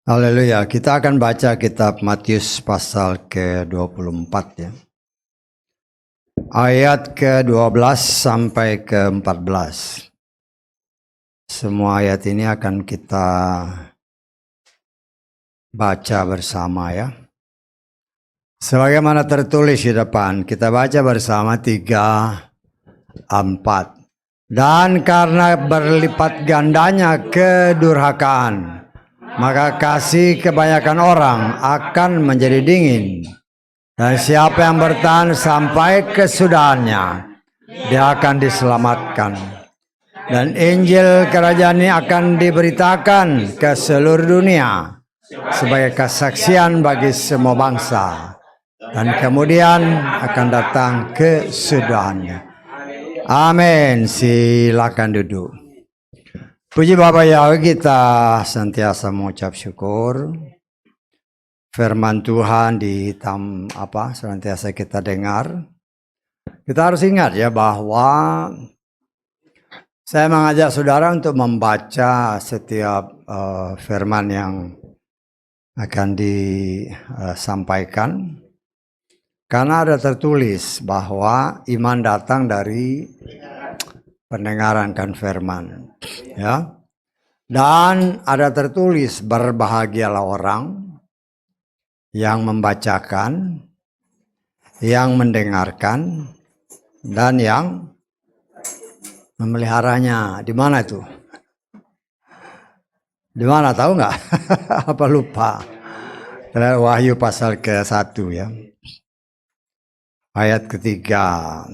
Haleluya, kita akan baca kitab Matius pasal ke-24 ya. Ayat ke-12 sampai ke-14. Semua ayat ini akan kita baca bersama ya. Sebagaimana tertulis di depan, kita baca bersama 3, 4. Dan karena berlipat gandanya kedurhakaan, maka kasih kebanyakan orang akan menjadi dingin. Dan siapa yang bertahan sampai kesudahannya, dia akan diselamatkan. Dan Injil kerajaan ini akan diberitakan ke seluruh dunia sebagai kesaksian bagi semua bangsa. Dan kemudian akan datang kesudahannya. Amin. Silakan duduk. Puji Bapa Yahweh, kita senantiasa mengucap syukur. Firman Tuhan senantiasa kita dengar. Kita harus ingat ya bahwa saya mengajak saudara untuk membaca setiap firman yang akan disampaikan. Karena ada tertulis bahwa iman datang dari pendengaran kan firman, ya. Dan ada tertulis berbahagialah orang yang membacakan, yang mendengarkan, dan yang memeliharanya. Di mana itu? Di mana, tahu nggak? Apa lupa? Wahyu pasal ke-1 ya. Ayat ketiga.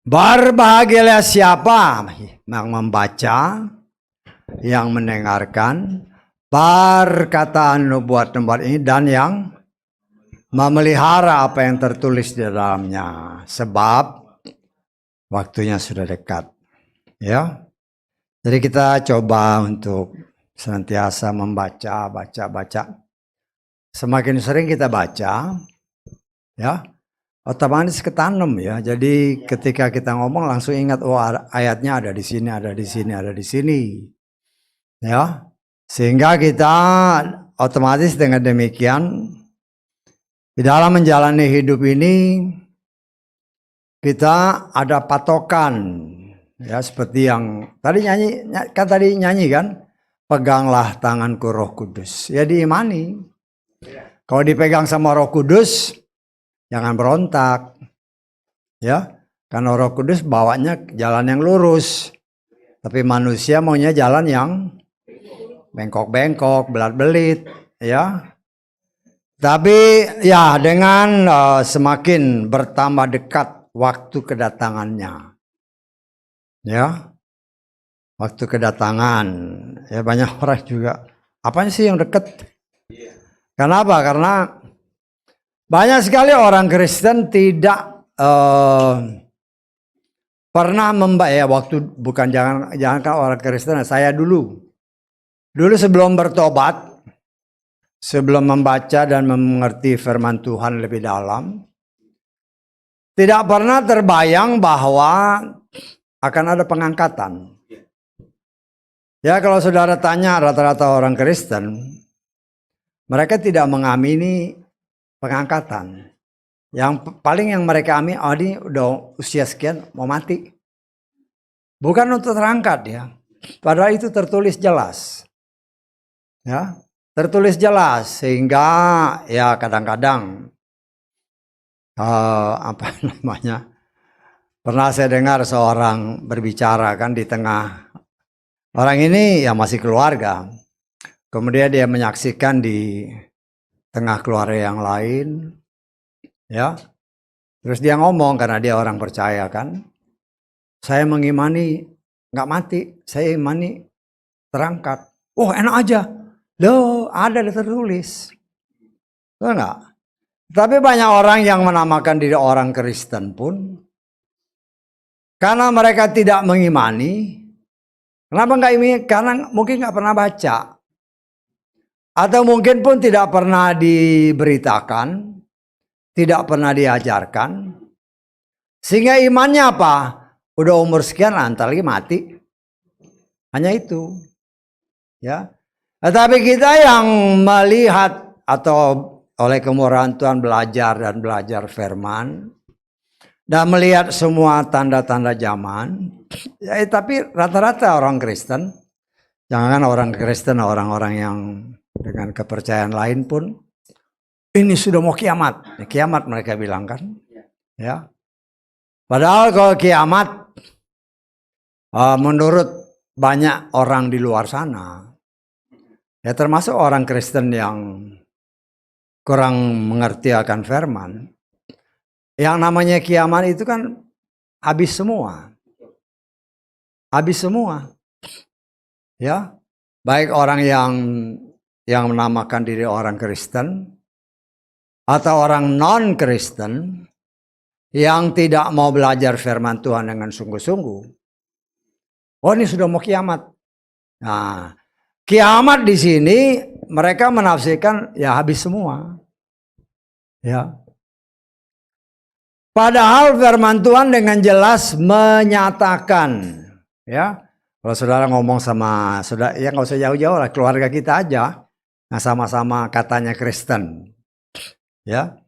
Berbahagialah siapa yang membaca, yang mendengarkan perkataan nubuat-nubuat ini, dan yang memelihara apa yang tertulis di dalamnya, sebab waktunya sudah dekat. Ya. Jadi kita coba untuk senantiasa membaca, baca. Semakin sering kita baca, ya, otomatis ketanam ya. Jadi ketika kita ngomong langsung ingat, oh ayatnya ada di sini, ada di sini, ada di sini. Ya. Sehingga kita otomatis dengan demikian di dalam menjalani hidup ini kita ada patokan ya, seperti yang tadi nyanyi kan, peganglah tanganku Roh Kudus. Ya diimani. Kalau dipegang sama Roh Kudus, jangan berontak. Ya, karena Roh Kudus bawanya jalan yang lurus. Tapi manusia maunya jalan yang bengkok-bengkok, belat-belit, ya. Tapi ya dengan semakin bertambah dekat waktu kedatangannya. Ya. Waktu kedatangan, ya banyak orang juga, apanya sih yang dekat? Kenapa? Karena banyak sekali orang Kristen tidak pernah membaca waktu, bukan jangankan orang Kristen, saya dulu sebelum bertobat, sebelum membaca dan mengerti firman Tuhan lebih dalam, tidak pernah terbayang bahwa akan ada pengangkatan. Ya, kalau saudara tanya rata-rata orang Kristen, mereka tidak mengamini pengangkatan. Yang paling yang mereka amini, oh ini udah usia sekian mau mati. Bukan untuk terangkat ya. Padahal itu tertulis jelas. Ya, tertulis jelas sehingga ya kadang-kadang pernah saya dengar seorang berbicara kan di tengah orang ini ya masih keluarga. Kemudian dia menyaksikan di tengah keluarga yang lain, ya. Terus dia ngomong karena dia orang percaya kan, saya mengimani nggak mati, saya imani terangkat. Oh enak aja, loh ada tertulis, betul nggak? Tapi banyak orang yang menamakan diri orang Kristen pun, karena mereka tidak mengimani. Kenapa nggak imani? Karena mungkin nggak pernah baca. Atau mungkin pun tidak pernah diberitakan, tidak pernah diajarkan. Sehingga imannya apa? Udah umur sekian antar lagi mati. Hanya itu. Ya. Tetapi kita yang melihat atau oleh kemurahan Tuhan belajar dan belajar firman dan melihat semua tanda-tanda zaman, ya, tapi rata-rata orang Kristen, jangan orang Kristen, orang-orang yang dengan kepercayaan lain pun, ini sudah mau kiamat. Kiamat mereka bilang kan, ya. Padahal kalau kiamat, menurut banyak orang di luar sana, ya termasuk orang Kristen yang kurang mengerti akan firman, yang namanya kiamat itu kan habis semua. Habis semua. Ya. Baik orang yang menamakan diri orang Kristen atau orang non-Kristen yang tidak mau belajar firman Tuhan dengan sungguh-sungguh. Oh, ini sudah mau kiamat. Nah, kiamat di sini mereka menafsirkan ya habis semua. Ya. Padahal firman Tuhan dengan jelas menyatakan, ya, kalau saudara ngomong sama saudara, ya nggak usah jauh-jauh lah, keluarga kita aja, yang sama-sama katanya Kristen, ya,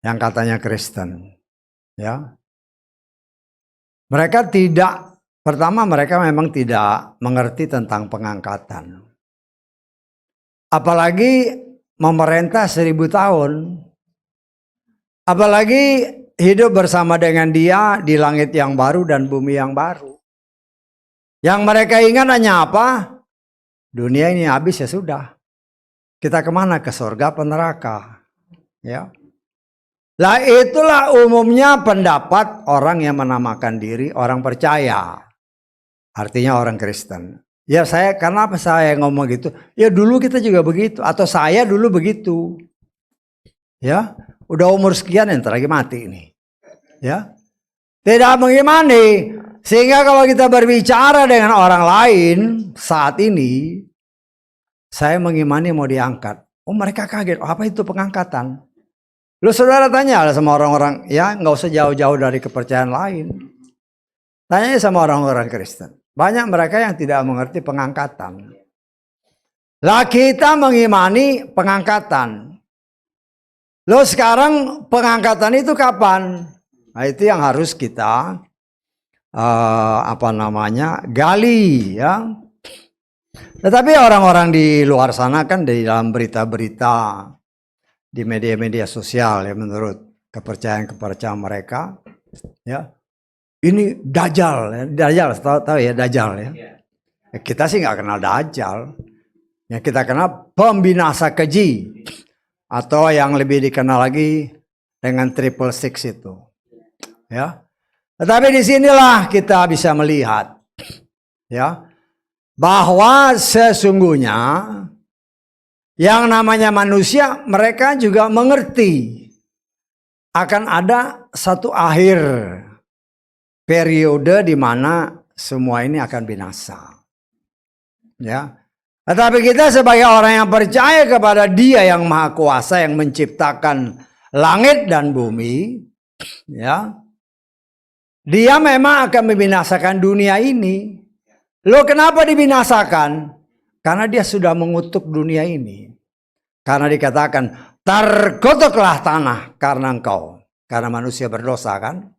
yang katanya Kristen, ya, mereka tidak, pertama mereka memang tidak mengerti tentang pengangkatan, apalagi memerintah 1000 tahun, apalagi hidup bersama dengan Dia di langit yang baru dan bumi yang baru. Yang mereka ingat hanya apa? Dunia ini habis ya sudah. Kita kemana? Ke surga atau neraka? Ya. Lah itulah umumnya pendapat orang yang menamakan diri orang percaya. Artinya orang Kristen. Ya saya, karena apa saya ngomong gitu? Ya dulu kita juga begitu. Atau saya dulu begitu. Ya. Udah umur sekian entar lagi mati ini. Ya, tidak mengimani, sehingga kalau kita berbicara dengan orang lain saat ini, saya mengimani mau diangkat. Oh mereka kaget, oh, apa itu pengangkatan? Lu saudara tanya sama orang-orang, ya nggak usah jauh-jauh dari kepercayaan lain. Tanya sama orang-orang Kristen. Banyak mereka yang tidak mengerti pengangkatan. Lah kita mengimani pengangkatan. Lo sekarang pengangkatan itu kapan? Nah, itu yang harus kita gali, ya. Tetapi orang-orang di luar sana kan di dalam berita-berita di media-media sosial, ya, menurut kepercayaan mereka, ya, ini Dajjal, ya. Dajjal tahu ya Dajjal, ya. Kita sih nggak kenal Dajjal, ya kita kenal pembinasa keji, atau yang lebih dikenal lagi dengan 666 itu. Ya, tetapi disinilah kita bisa melihat, ya, bahwa sesungguhnya yang namanya manusia mereka juga mengerti akan ada satu akhir periode di mana semua ini akan binasa. Ya, tetapi kita sebagai orang yang percaya kepada Dia yang Maha Kuasa yang menciptakan langit dan bumi, ya. Dia memang akan membinasakan dunia ini. Loh kenapa dibinasakan? Karena dia sudah mengutuk dunia ini. Karena dikatakan, terkutuklah tanah karena engkau. Karena manusia berdosa kan.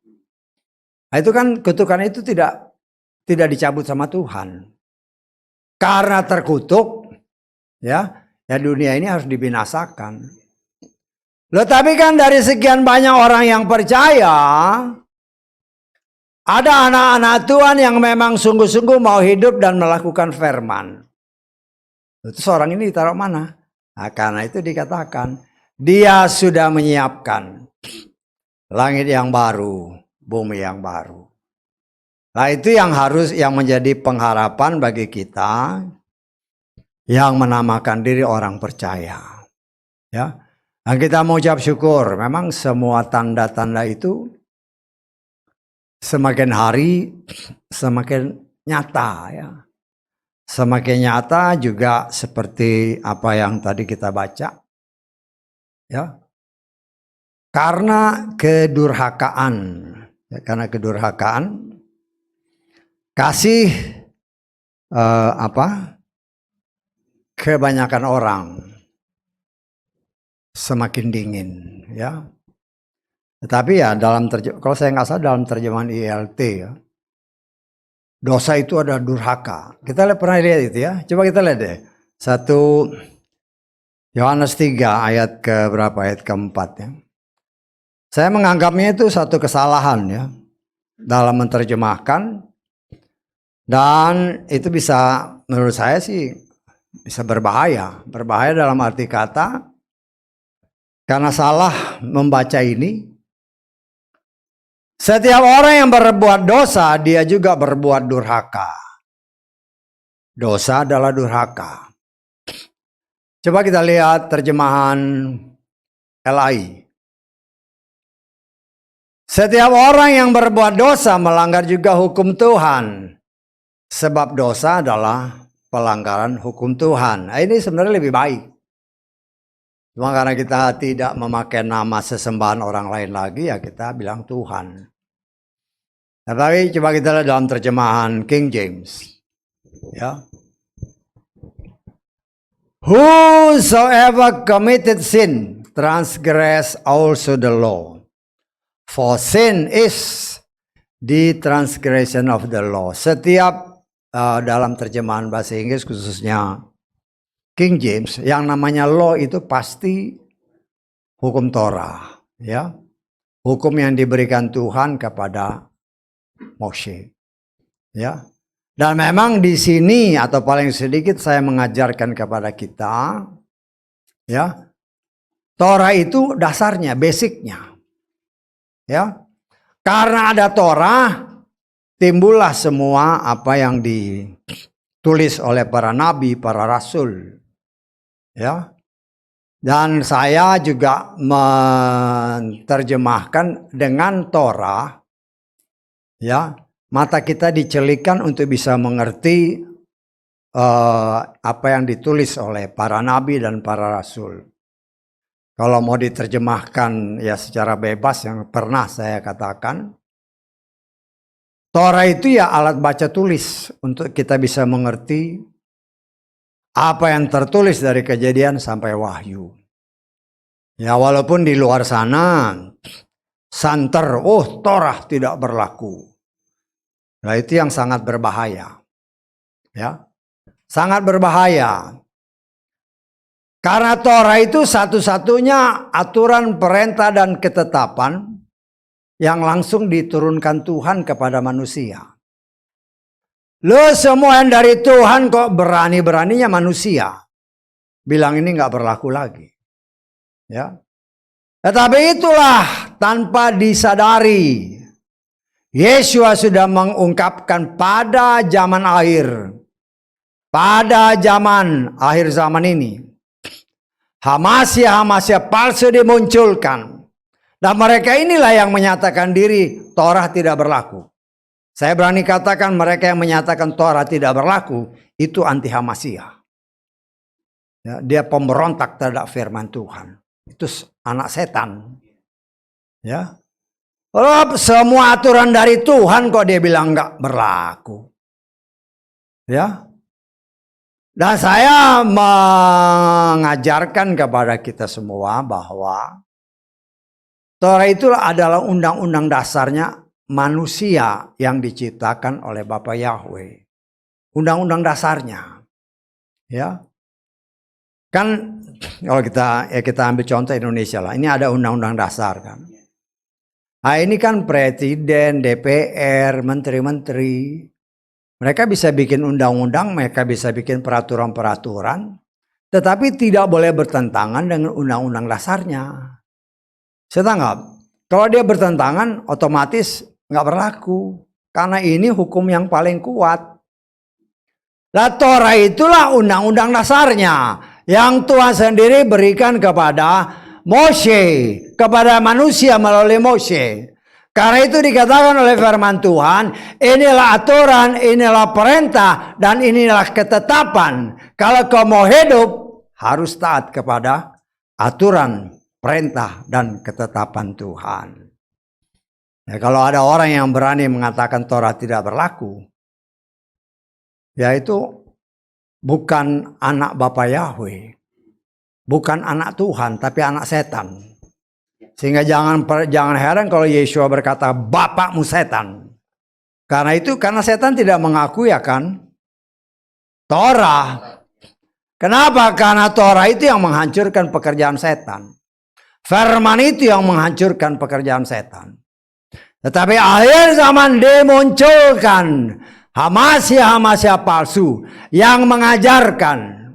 Nah, itu kan kutukan itu tidak dicabut sama Tuhan. Karena terkutuk, ya dunia ini harus dibinasakan. Loh tapi kan dari sekian banyak orang yang percaya, ada anak-anak Tuhan yang memang sungguh-sungguh mau hidup dan melakukan firman. Itu seorang ini ditaruh mana? Nah, karena itu dikatakan, Dia sudah menyiapkan langit yang baru, bumi yang baru. Nah itu yang menjadi pengharapan bagi kita yang menamakan diri orang percaya. Ya, dan kita mau ucap syukur, memang semua tanda-tanda itu semakin hari semakin nyata, ya. Semakin nyata juga seperti apa yang tadi kita baca. Ya. Karena kedurhakaan, ya, karena kedurhakaan kasih kebanyakan orang semakin dingin, ya. Tetapi ya kalau saya nggak salah dalam terjemahan ILT ya, dosa itu ada durhaka. Kita pernah lihat itu ya. Coba kita lihat deh. 1 Yohanes 3 ayat ke berapa? Ayat keempat ya. Saya menganggapnya itu satu kesalahan ya dalam menerjemahkan, dan itu bisa, menurut saya sih bisa berbahaya. Berbahaya dalam arti kata, karena salah membaca ini, setiap orang yang berbuat dosa, dia juga berbuat durhaka. Dosa adalah durhaka. Coba kita lihat terjemahan LAI. Setiap orang yang berbuat dosa melanggar juga hukum Tuhan. Sebab dosa adalah pelanggaran hukum Tuhan. Nah, ini sebenarnya lebih baik. Cuma karena kita tidak memakai nama sesembahan orang lain lagi, ya kita bilang Tuhan. Tapi coba kita lihat dalam terjemahan King James. Ya. Whosoever committed sin transgress also the law. For sin is the transgression of the law. Setiap dalam terjemahan bahasa Inggris khususnya King James, yang namanya law itu pasti hukum Torah, ya. Hukum yang diberikan Tuhan kepada Moshe. Ya. Dan memang di sini atau paling sedikit saya mengajarkan kepada kita, ya. Torah itu dasarnya, basicnya. Ya. Karena ada Torah, timbullah semua apa yang ditulis oleh para nabi, para rasul. Ya. Dan saya juga menerjemahkan dengan Torah. Ya, mata kita dicelikan untuk bisa mengerti apa yang ditulis oleh para nabi dan para rasul. Kalau mau diterjemahkan ya secara bebas, yang pernah saya katakan, Torah itu ya alat baca tulis untuk kita bisa mengerti apa yang tertulis dari Kejadian sampai Wahyu. Ya, walaupun di luar sana santer, Torah tidak berlaku. Nah, itu yang sangat berbahaya. Ya. Sangat berbahaya. Karena Torah itu satu-satunya aturan, perintah, dan ketetapan yang langsung diturunkan Tuhan kepada manusia. Lo semua yang dari Tuhan kok berani-beraninya manusia bilang ini nggak berlaku lagi. Ya. Tetapi itulah tanpa disadari, Yesus sudah mengungkapkan pada zaman akhir, pada zaman akhir zaman ini, Hamasya palsu dimunculkan. Dan mereka inilah yang menyatakan diri Torah tidak berlaku. Saya berani katakan mereka yang menyatakan Torah tidak berlaku, itu anti Hamasya. Ya, dia pemberontak terhadap firman Tuhan. Itu anak setan. Ya. Semua aturan dari Tuhan kok dia bilang nggak berlaku. Ya. Dan saya mengajarkan kepada kita semua bahwa Torah itu adalah undang-undang dasarnya manusia yang diciptakan oleh Bapa Yahweh. Undang-undang dasarnya. Ya. Kan kalau kita ambil contoh Indonesia lah. Ini ada undang-undang dasar kan. Nah, ini kan presiden, DPR, menteri-menteri. Mereka bisa bikin undang-undang, mereka bisa bikin peraturan-peraturan, tetapi tidak boleh bertentangan dengan undang-undang dasarnya. Saya tanggap, kalau dia bertentangan, otomatis nggak berlaku. Karena ini hukum yang paling kuat. Nah, Torah itulah undang-undang dasarnya yang Tuhan sendiri berikan kepada Moshe, kepada manusia melalui Moshe. Karena itu dikatakan oleh firman Tuhan, inilah aturan, inilah perintah, dan inilah ketetapan. Kalau kau mau hidup, harus taat kepada aturan, perintah, dan ketetapan Tuhan. Ya, kalau ada orang yang berani mengatakan Torah tidak berlaku, yaitu bukan anak Bapa Yahweh, bukan anak Tuhan, tapi anak setan. Sehingga jangan heran kalau Yeshua berkata bapakmu setan. Karena setan tidak mengakui akan Torah. Kenapa? Karena Torah itu yang menghancurkan pekerjaan setan. Firman itu yang menghancurkan pekerjaan setan. Tetapi akhir zaman dimunculkan hamasia-hamasia palsu yang mengajarkan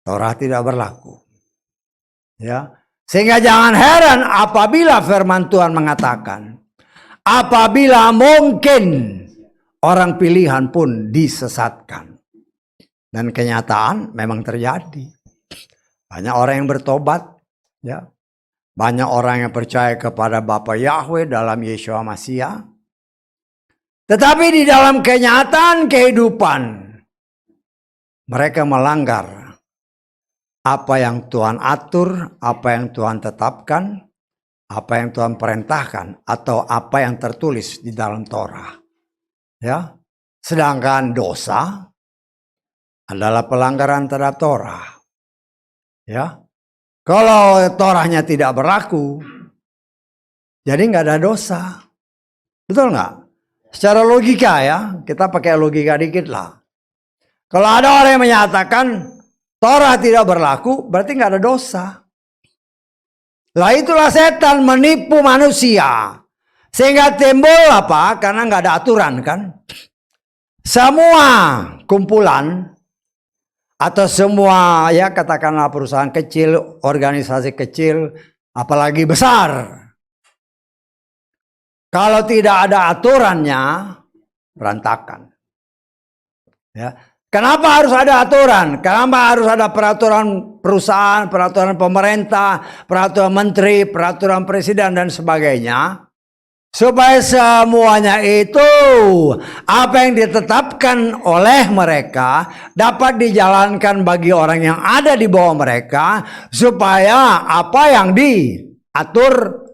Torah tidak berlaku. Ya. Sehingga jangan heran apabila firman Tuhan mengatakan, apabila mungkin orang pilihan pun disesatkan. Dan kenyataan memang terjadi. Banyak orang yang bertobat, ya. Banyak orang yang percaya kepada Bapa Yahweh dalam Yeshua Masiah. Tetapi di dalam kenyataan kehidupan, mereka melanggar apa yang Tuhan atur, apa yang Tuhan tetapkan, apa yang Tuhan perintahkan, atau apa yang tertulis di dalam Torah. Ya, sedangkan dosa adalah pelanggaran terhadap Torah. Ya, kalau Torahnya tidak berlaku, jadi nggak ada dosa, betul nggak? Secara logika ya, kita pakai logika dikit lah. Kalau ada orang yang menyatakan Torah tidak berlaku, berarti nggak ada dosa. Lah itulah setan menipu manusia. Sehingga timbul apa? Karena nggak ada aturan kan. Semua kumpulan atau semua ya katakanlah perusahaan kecil, organisasi kecil, apalagi besar. Kalau tidak ada aturannya, berantakan. Ya. Kenapa harus ada aturan? Kenapa harus ada peraturan perusahaan, peraturan pemerintah, peraturan menteri, peraturan presiden dan sebagainya? Supaya semuanya itu apa yang ditetapkan oleh mereka dapat dijalankan bagi orang yang ada di bawah mereka. Supaya apa yang diatur,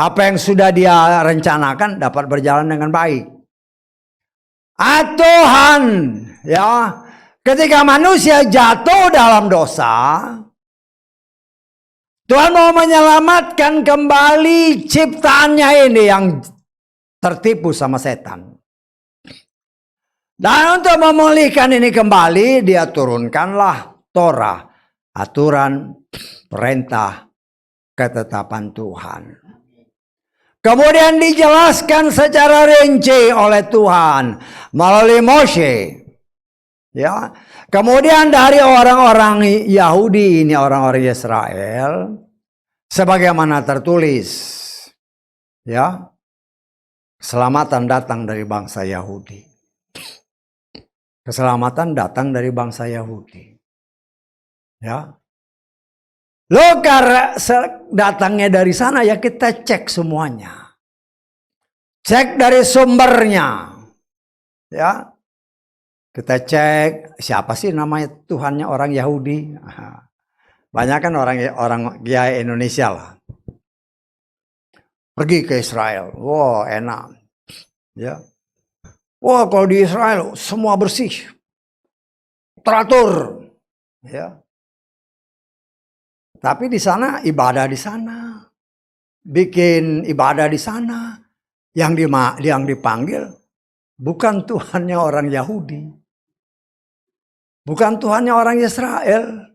apa yang sudah dia rencanakan dapat berjalan dengan baik. Tuhan, ya, ketika manusia jatuh dalam dosa, Tuhan mau menyelamatkan kembali ciptaannya ini yang tertipu sama setan. Dan untuk memulihkan ini kembali, dia turunkanlah Torah, aturan, perintah, ketetapan Tuhan. Kemudian dijelaskan secara rinci oleh Tuhan melalui Moshe. Ya. Kemudian dari orang-orang Yahudi ini, orang-orang Israel, sebagaimana tertulis, ya, keselamatan datang dari bangsa Yahudi. Keselamatan datang dari bangsa Yahudi. Ya. Loh, karena datangnya dari sana ya kita cek semuanya. Cek dari sumbernya. Ya. Kita cek siapa sih namanya Tuhannya orang Yahudi. Banyak kan orang Giai Indonesia lah. Pergi ke Israel. Wah, enak. Ya. Wah, kalau di Israel semua bersih. Teratur. Ya. Tapi di sana ibadah di sana, bikin ibadah di sana, yang dipanggil bukan Tuhannya orang Yahudi, bukan Tuhannya orang Israel,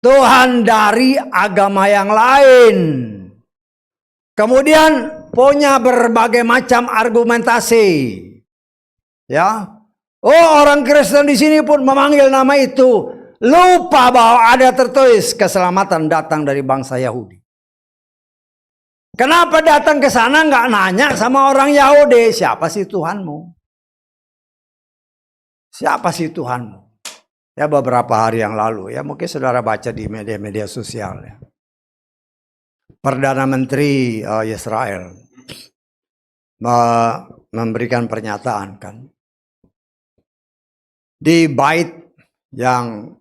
Tuhan dari agama yang lain. Kemudian punya berbagai macam argumentasi, ya. Oh, orang Kristen di sini pun memanggil nama itu. Lupa bahwa ada tertulis keselamatan datang dari bangsa Yahudi. Kenapa datang ke sana nggak nanya sama orang Yahudi, siapa sih Tuhanmu? Siapa sih Tuhanmu? Ya beberapa hari yang lalu ya mungkin saudara baca di media-media sosial ya. Perdana Menteri Israel memberikan pernyataan kan. Di bait yang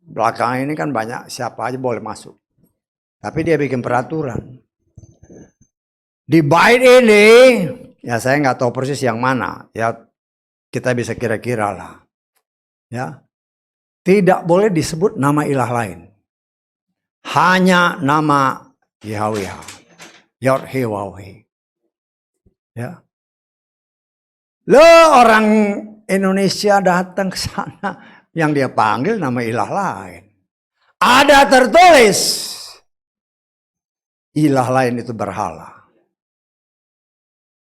belakangan ini kan banyak siapa aja boleh masuk. Tapi dia bikin peraturan. Di bait ini, ya saya nggak tahu persis yang mana. Ya kita bisa kira-kira lah. Ya. Tidak boleh disebut nama ilah lain. Hanya nama Yahweh. Yod-Heh-Waw-Heh. Ya. Lo orang Indonesia datang ke sana, yang dia panggil nama ilah lain. Ada tertulis ilah lain itu berhala.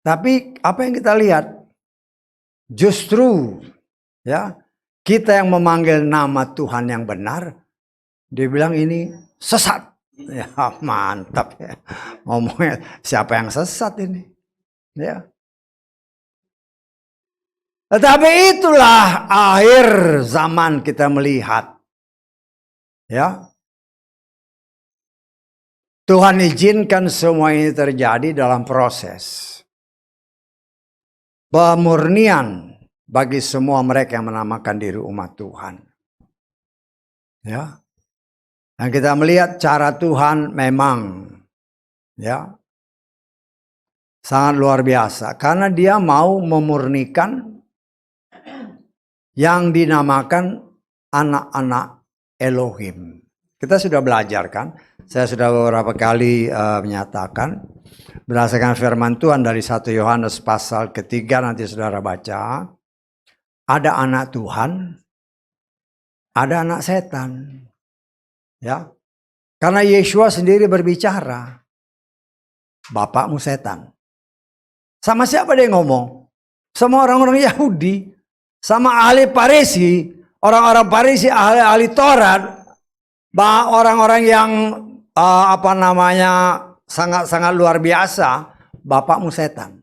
Tapi apa yang kita lihat? Justru ya, kita yang memanggil nama Tuhan yang benar, dia bilang ini sesat. Ya mantap ya. Ngomongnya siapa yang sesat ini? Ya. Tetapi itulah akhir zaman kita melihat. Ya. Tuhan izinkan semua ini terjadi dalam proses pemurnian bagi semua mereka yang menamakan diri umat Tuhan. Ya. Dan kita melihat cara Tuhan memang ya sangat luar biasa karena dia mau memurnikan yang dinamakan anak-anak Elohim. Kita sudah belajar kan? Saya sudah beberapa kali menyatakan berdasarkan firman Tuhan dari 1 Yohanes pasal ketiga, nanti saudara baca. Ada anak Tuhan, ada anak setan. Ya. Karena Yeshua sendiri berbicara, bapakmu setan. Sama siapa dia ngomong? Sama orang-orang Yahudi. Sama ahli Farisi, orang-orang Farisi, ahli Taurat, orang-orang yang sangat-sangat luar biasa, bapakmu setan.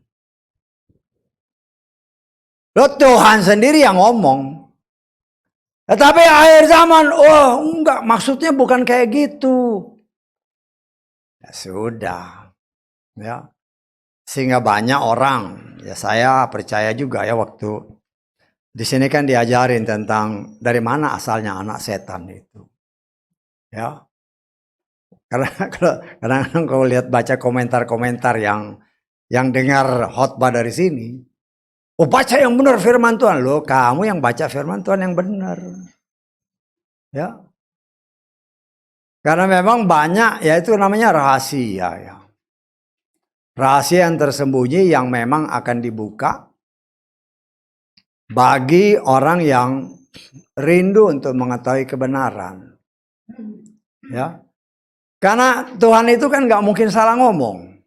Lo Tuhan sendiri yang ngomong. Tetapi akhir zaman, oh enggak, maksudnya bukan kayak gitu. Ya sudah, ya. Sehingga banyak orang, ya saya percaya juga ya waktu di sini kan diajarin tentang dari mana asalnya anak setan itu. Ya. Karena kadang-kadang kalau lihat baca komentar-komentar yang dengar khotbah dari sini, oh baca yang benar firman Tuhan. Loh, kamu yang baca firman Tuhan yang benar. Ya. Karena memang banyak, ya itu namanya rahasia ya. Rahasia yang tersembunyi yang memang akan dibuka bagi orang yang rindu untuk mengetahui kebenaran. Ya. Karena Tuhan itu kan gak mungkin salah ngomong.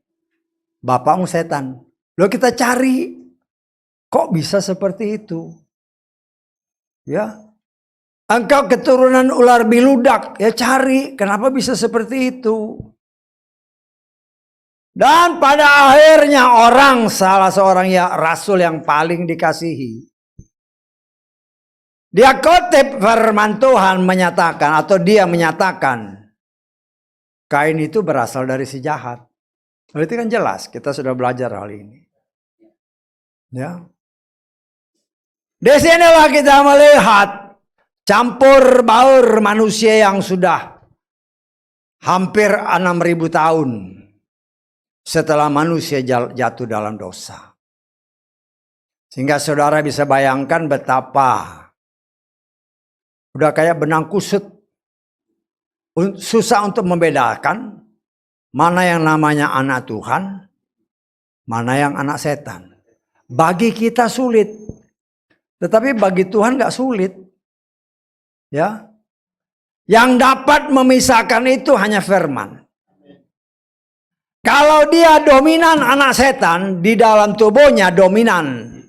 Bapakmu setan. Loh kita cari. Kok bisa seperti itu? Ya. Engkau keturunan ular biludak. Ya cari. Kenapa bisa seperti itu? Dan pada akhirnya salah seorang ya rasul yang paling dikasihi. Dia kutip firman Tuhan menyatakan, atau dia menyatakan, Kain itu berasal dari si jahat. Berarti kan jelas, kita sudah belajar hal ini. Ya. Di sinilah kita melihat campur baur manusia yang sudah hampir 6.000 tahun setelah manusia jatuh dalam dosa. Sehingga saudara bisa bayangkan betapa udah kayak benang kusut. Susah untuk membedakan mana yang namanya anak Tuhan, mana yang anak setan. Bagi kita sulit. Tetapi bagi Tuhan gak sulit. Ya. Yang dapat memisahkan itu hanya firman. Kalau dia dominan anak setan, di dalam tubuhnya dominan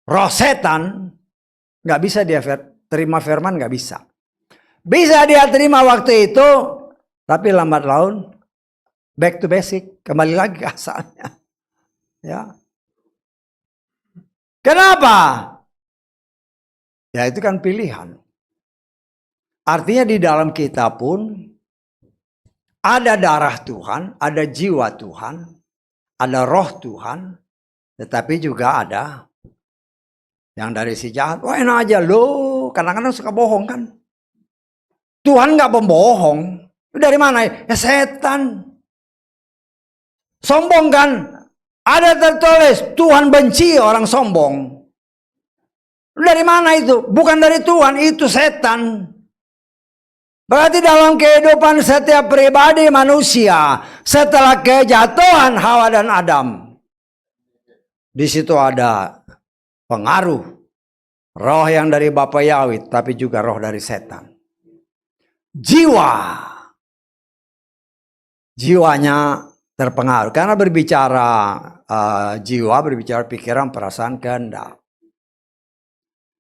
roh setan, gak bisa dia terima firman, gak bisa. Bisa dia terima waktu itu, tapi lambat laun back to basic, kembali lagi ke asalnya. Ya. Kenapa? Ya itu kan pilihan. Artinya di dalam kita pun ada darah Tuhan, ada jiwa Tuhan, ada roh Tuhan, tetapi juga ada yang dari si jahat. Wah enak aja loh, kadang-kadang suka bohong kan. Tuhan gak pembohong. Dari mana? Ya setan. Sombong kan? Ada tertulis Tuhan benci orang sombong. Dari mana itu? Bukan dari Tuhan, itu setan. Berarti dalam kehidupan setiap pribadi manusia setelah kejatuhan Hawa dan Adam, di situ ada pengaruh roh yang dari Bapa Yahweh, tapi juga roh dari setan. Jiwanya terpengaruh karena berbicara jiwa, berbicara pikiran, perasaan, kehendak.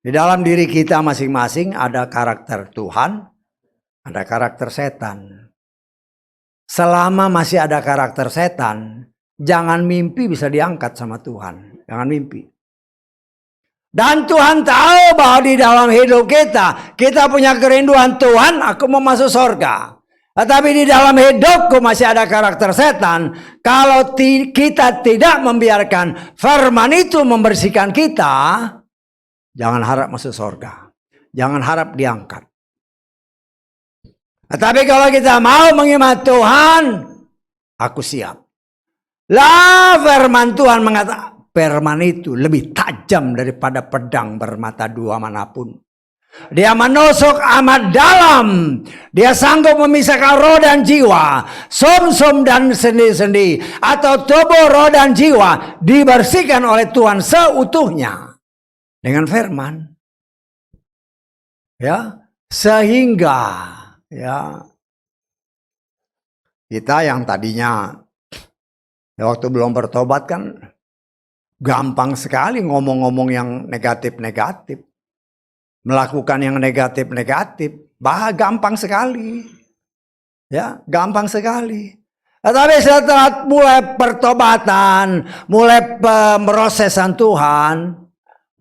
Di dalam diri kita masing-masing ada karakter Tuhan, ada karakter setan. Selama masih ada karakter setan, jangan mimpi bisa diangkat sama Tuhan. Jangan mimpi. Dan Tuhan tahu bahwa di dalam hidup kita punya kerinduan Tuhan, aku mau masuk surga. Tetapi di dalam hidupku masih ada karakter setan. Kalau kita tidak membiarkan firman itu membersihkan kita, jangan harap masuk surga. Jangan harap diangkat. Tapi kalau kita mau mengimat Tuhan, aku siap. Lah firman Tuhan mengatakan, firman itu lebih tajam daripada pedang bermata dua manapun. Dia menusuk amat dalam. Dia sanggup memisahkan roh dan jiwa, sum-sum dan sendi-sendi, atau tubuh, roh dan jiwa dibersihkan oleh Tuhan seutuhnya dengan firman. Ya, sehingga ya kita yang tadinya waktu belum bertobat kan gampang sekali ngomong-ngomong yang negatif-negatif, melakukan yang negatif-negatif, gampang sekali, ya gampang sekali. Tapi setelah mulai pertobatan, mulai pemrosesan Tuhan,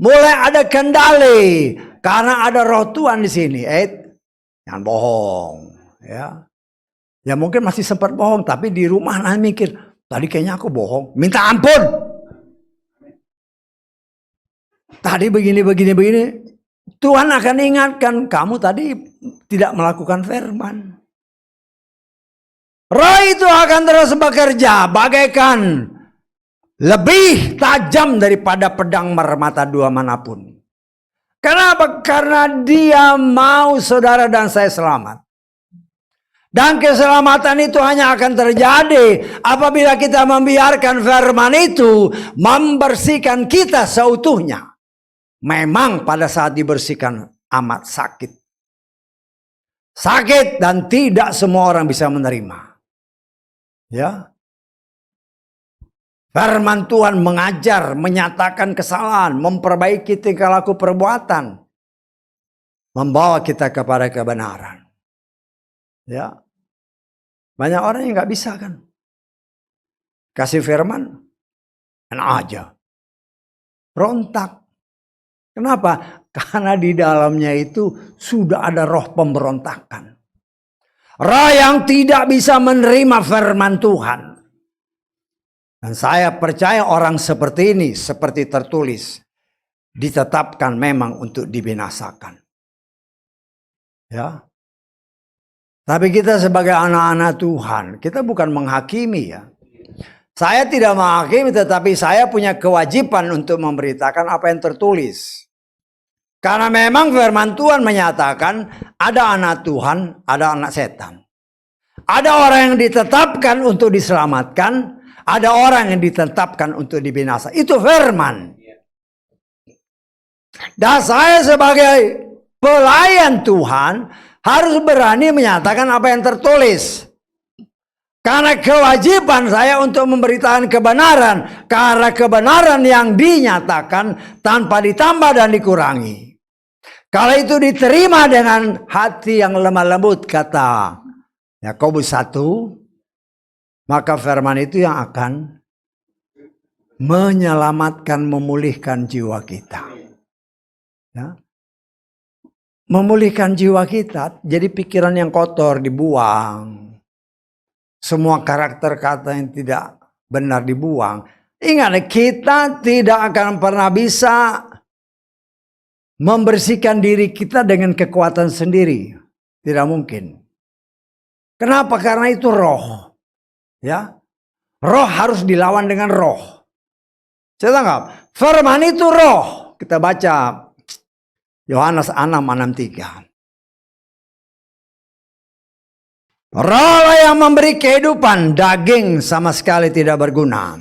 mulai ada kendali karena ada roh Tuhan di sini. Jangan bohong, ya. Ya mungkin masih sempat bohong, tapi di rumah nanti mikir, tadi kayaknya aku bohong, minta ampun. Tadi begini. Tuhan akan ingatkan, kamu tadi tidak melakukan firman. Roh itu akan terus bekerja bagaikan lebih tajam daripada pedang bermata dua manapun. Kenapa? Karena dia mau saudara dan saya selamat. Dan keselamatan itu hanya akan terjadi apabila kita membiarkan firman itu membersihkan kita seutuhnya. Memang pada saat dibersihkan amat sakit. Sakit dan tidak semua orang bisa menerima. Ya. Firman Tuhan mengajar, menyatakan kesalahan, memperbaiki tingkah laku perbuatan, membawa kita kepada kebenaran. Ya, banyak orang yang nggak bisa kan, kasih firman, enak aja, rontak. Kenapa? Karena di dalamnya itu sudah ada roh pemberontakan, roh yang tidak bisa menerima firman Tuhan. Dan saya percaya orang seperti ini, seperti tertulis, ditetapkan memang untuk dibinasakan. Ya. Tapi kita sebagai anak-anak Tuhan, kita bukan menghakimi ya. Saya tidak menghakimi, tetapi saya punya kewajiban untuk memberitakan apa yang tertulis. Karena memang firman Tuhan menyatakan ada anak Tuhan, ada anak setan. Ada orang yang ditetapkan untuk diselamatkan, ada orang yang ditetapkan untuk dibinasa. Itu firman. Dan saya sebagai pelayan Tuhan harus berani menyatakan apa yang tertulis. Karena kewajiban saya untuk memberitakan kebenaran. Karena kebenaran yang dinyatakan tanpa ditambah dan dikurangi. Kalau itu diterima dengan hati yang lemah lembut, kata Yakobus 1, maka firman itu yang akan menyelamatkan, memulihkan jiwa kita. Ya. Memulihkan jiwa kita, jadi pikiran yang kotor dibuang. Semua karakter kata yang tidak benar dibuang. Ingat, kita tidak akan pernah bisa membersihkan diri kita dengan kekuatan sendiri. Tidak mungkin. Kenapa? Karena itu roh. Ya, roh harus dilawan dengan roh. Saya tangkap. Firman itu roh. Kita baca Yohanes 6:63. Roh yang memberi kehidupan, daging sama sekali tidak berguna.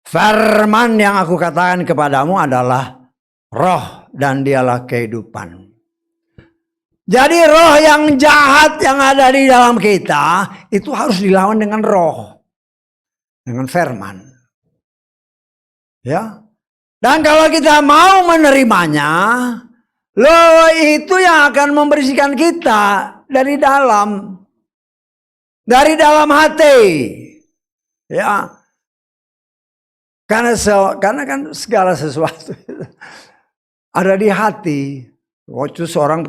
Firman yang aku katakan kepadamu adalah roh dan dialah kehidupan. Jadi roh yang jahat yang ada di dalam kita itu harus dilawan dengan roh, dengan firman. Ya. Dan kalau kita mau menerimanya, loh itu yang akan membersihkan kita dari dalam. Dari dalam hati. Ya. Karena kan segala sesuatu ada di hati. Waktu seorang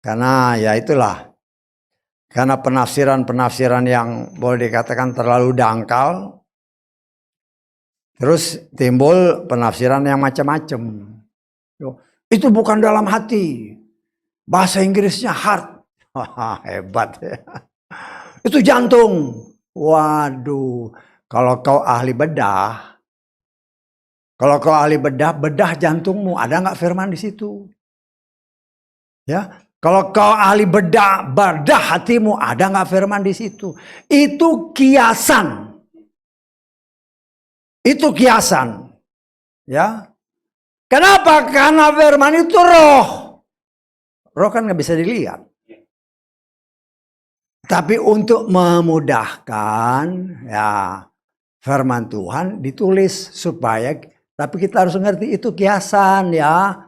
karena ya itulah. Karena penafsiran yang boleh dikatakan terlalu dangkal. Terus timbul penafsiran yang macam-macam. Itu bukan dalam hati. Bahasa Inggrisnya heart. Hebat ya. Itu jantung. Waduh. Kalau kau ahli bedah. Kalau kau ahli bedah jantungmu. Ada nggak firman di situ? Ya. Kalau kau ahli bedah hatimu. Ada nggak firman di situ? Itu kiasan. Itu kiasan. Ya. Kenapa? Karena firman itu roh. Roh kan nggak bisa dilihat. Tapi untuk memudahkan ya firman Tuhan ditulis supaya, tapi kita harus ngerti itu kiasan ya.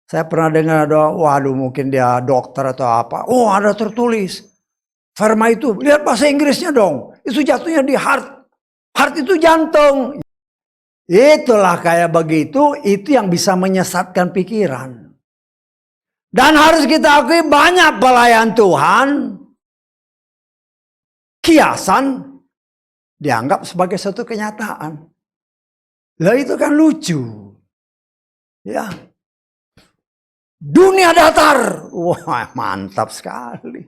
Saya pernah dengar waduh mungkin dia dokter atau apa. Oh ada tertulis. Firman itu, lihat bahasa Inggrisnya dong. Itu jatuhnya di heart. Heart itu jantung. Itulah kayak begitu, itu yang bisa menyesatkan pikiran. Dan harus kita akui banyak pelayan Tuhan. Kiasan dianggap sebagai suatu kenyataan. Lah itu kan lucu. Ya. Dunia datar. Wah, mantap sekali.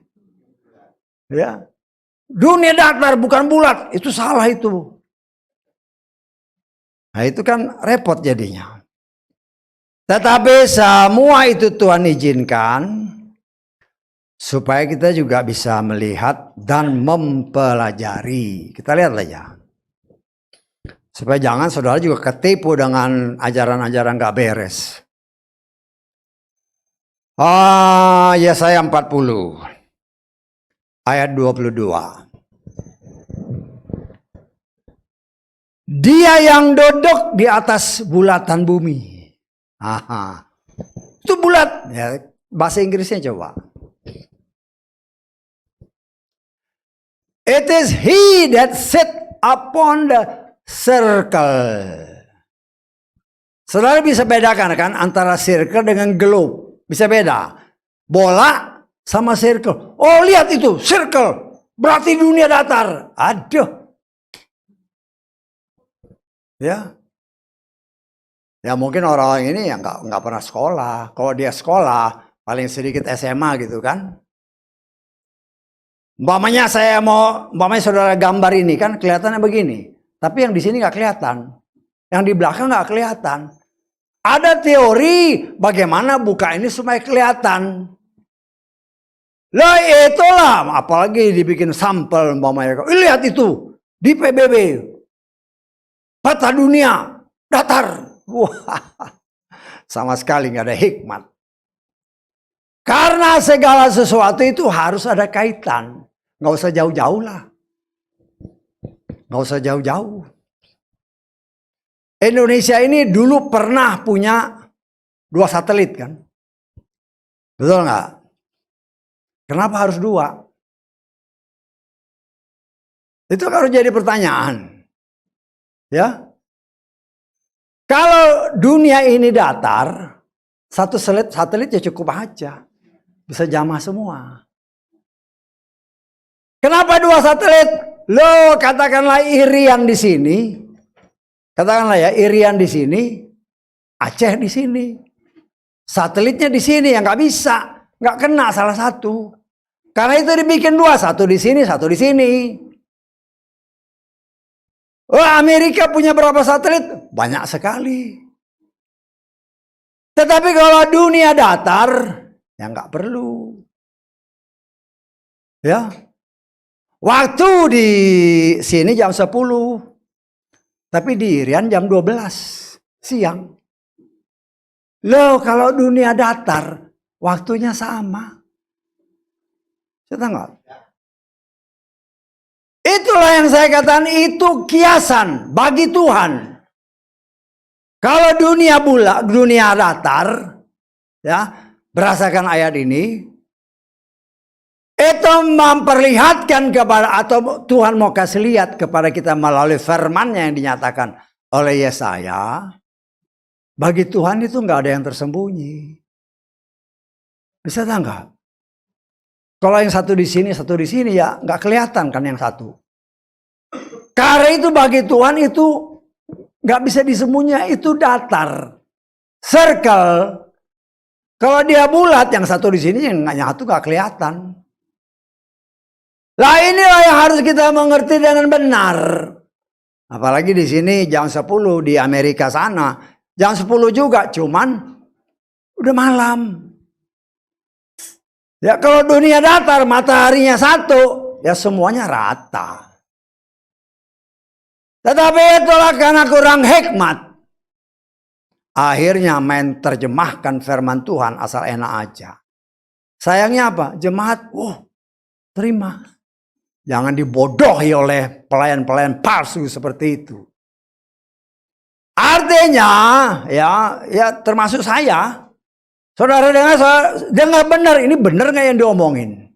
Ya. Dunia datar bukan bulat, itu salah itu. Nah, itu kan repot jadinya. Tetapi semua itu Tuhan izinkan supaya kita juga bisa melihat dan mempelajari. Kita lihat aja. Supaya jangan saudara juga ketipu dengan ajaran-ajaran gak beres. Yesaya 40 ayat 22. Dia yang duduk di atas bulatan bumi. Itu bulat. Ya, bahasa Inggrisnya coba. It is he that sit upon the circle. Saudara bisa bedakan kan antara circle dengan globe. Bisa beda. Bola sama circle. Oh lihat itu circle. Berarti dunia datar. Aduh. Ya. Ya mungkin orang-orang ini yang nggak pernah sekolah. Kalau dia sekolah paling sedikit SMA gitu kan. Umpamanya saudara gambar ini kan kelihatannya begini. Tapi yang di sini nggak kelihatan. Yang di belakang nggak kelihatan. Ada teori bagaimana buka ini supaya kelihatan. Lah itulah, apalagi dibikin sampel umpamanya. Lihat itu di PBB. Peta dunia datar. Wah, sama sekali nggak ada hikmat. Karena segala sesuatu itu harus ada kaitan. Nggak usah jauh-jauh lah. Nggak usah jauh-jauh. Indonesia ini dulu pernah punya 2 satelit kan? Betul nggak? Kenapa harus 2? Itu harus jadi pertanyaan. Ya. Kalau dunia ini datar, 1 satelit ya cukup aja. Bisa jamah semua. Kenapa 2 satelit? Loh, katakanlah Irian di sini. Katakanlah ya, Irian di sini, Aceh di sini. Satelitnya di sini yang nggak bisa, nggak kena salah satu. Karena itu dibikin 2, 1 di sini, 1 di sini. Oh, Amerika punya berapa satelit? Banyak sekali. Tetapi kalau dunia datar, ya nggak perlu. Ya, waktu di sini jam 10, tapi di Irian jam 12 siang. Loh, kalau dunia datar, waktunya sama. Saya nggak? Itulah yang saya katakan, itu kiasan bagi Tuhan. Kalau dunia datar, ya, berdasarkan ayat ini, itu memperlihatkan kepada, atau Tuhan mau kasih lihat kepada kita melalui firman-Nya yang dinyatakan oleh Yesaya. Bagi Tuhan itu nggak ada yang tersembunyi. Bisa tangkap? Kalau yang satu di sini ya nggak kelihatan kan yang satu. Karena itu bagi Tuhan itu nggak bisa disembunyi, itu datar, circle. Kalau dia bulat, yang satu di sini yang satu nggak kelihatan. Lah inilah yang harus kita mengerti dengan benar. Apalagi di sini jam 10, di Amerika sana jam 10 juga, cuman udah malam. Ya kalau dunia datar, mataharinya satu, ya semuanya rata. Tetapi itulah karena kurang hikmat. Akhirnya main terjemahkan firman Tuhan asal enak aja. Sayangnya apa? Jemaat, terima. Jangan dibodohi oleh pelayan-pelayan palsu seperti itu. Artinya, ya termasuk saya. Saudara dengar benar, ini benar nggak yang diomongin?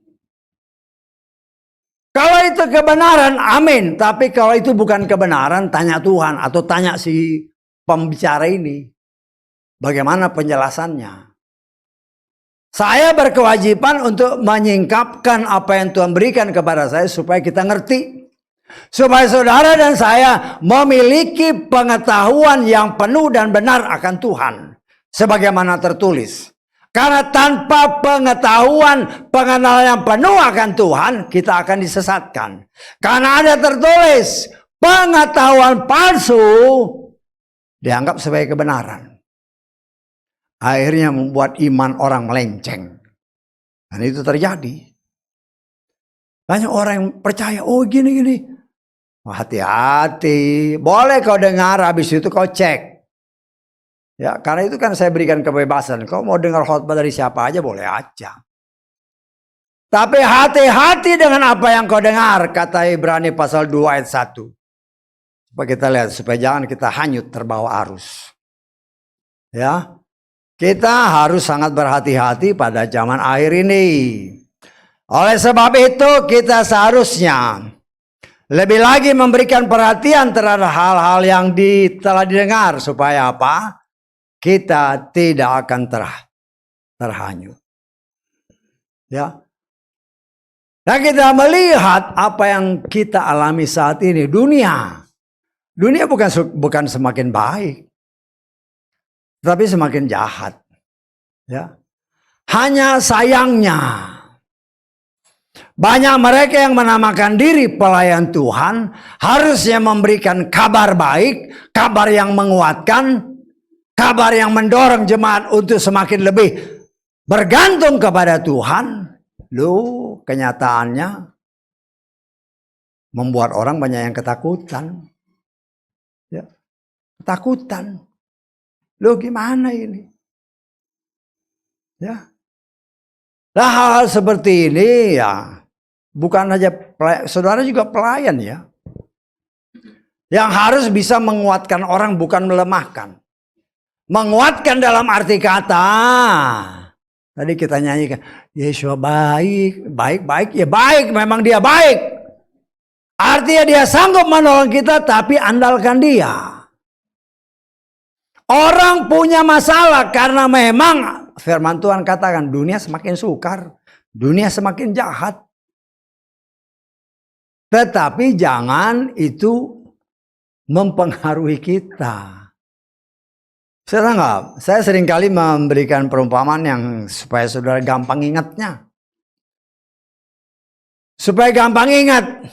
Kalau itu kebenaran, amin. Tapi kalau itu bukan kebenaran, tanya Tuhan atau tanya si pembicara ini. Bagaimana penjelasannya? Saya berkewajiban untuk menyingkapkan apa yang Tuhan berikan kepada saya supaya kita ngerti. Supaya saudara dan saya memiliki pengetahuan yang penuh dan benar akan Tuhan. Sebagaimana tertulis. Karena tanpa pengetahuan, pengenalan yang penuh akan Tuhan, kita akan disesatkan. Karena ada tertulis, pengetahuan palsu dianggap sebagai kebenaran. Akhirnya membuat iman orang melenceng. Dan itu terjadi. Banyak orang yang percaya, gini. Hati-hati. Boleh kau dengar, habis itu kau cek. Ya, karena itu kan saya berikan kebebasan. Kau mau dengar khotbah dari siapa aja, boleh aja. Tapi hati-hati dengan apa yang kau dengar, kata Ibrani pasal 2 ayat 1. Supaya kita lihat, supaya jangan kita hanyut terbawa arus. Ya, kita harus sangat berhati-hati pada zaman akhir ini. Oleh sebab itu kita seharusnya lebih lagi memberikan perhatian terhadap hal-hal yang telah didengar. Supaya apa? Kita tidak akan terhanyut. Ya. Dan kita melihat apa yang kita alami saat ini. Dunia bukan semakin baik, tapi semakin jahat. Ya. Hanya sayangnya, banyak mereka yang menamakan diri pelayan Tuhan, harusnya memberikan kabar baik, kabar yang menguatkan, kabar yang mendorong jemaat untuk semakin lebih bergantung kepada Tuhan. Loh, kenyataannya membuat orang banyak yang ketakutan. Ya, ketakutan. Loh, gimana ini? Ya. Nah, hal seperti ini ya bukan hanya saudara juga pelayan ya. Yang harus bisa menguatkan orang, bukan melemahkan. Menguatkan dalam arti kata. Tadi kita nyanyikan, Yesus baik, ya baik, memang dia baik. Artinya dia sanggup menolong kita, tapi andalkan dia. Orang punya masalah karena memang firman Tuhan katakan dunia semakin sukar, dunia semakin jahat. Tetapi jangan itu mempengaruhi kita. Saya seringkali memberikan perumpamaan yang supaya saudara gampang ingatnya. Supaya gampang ingat.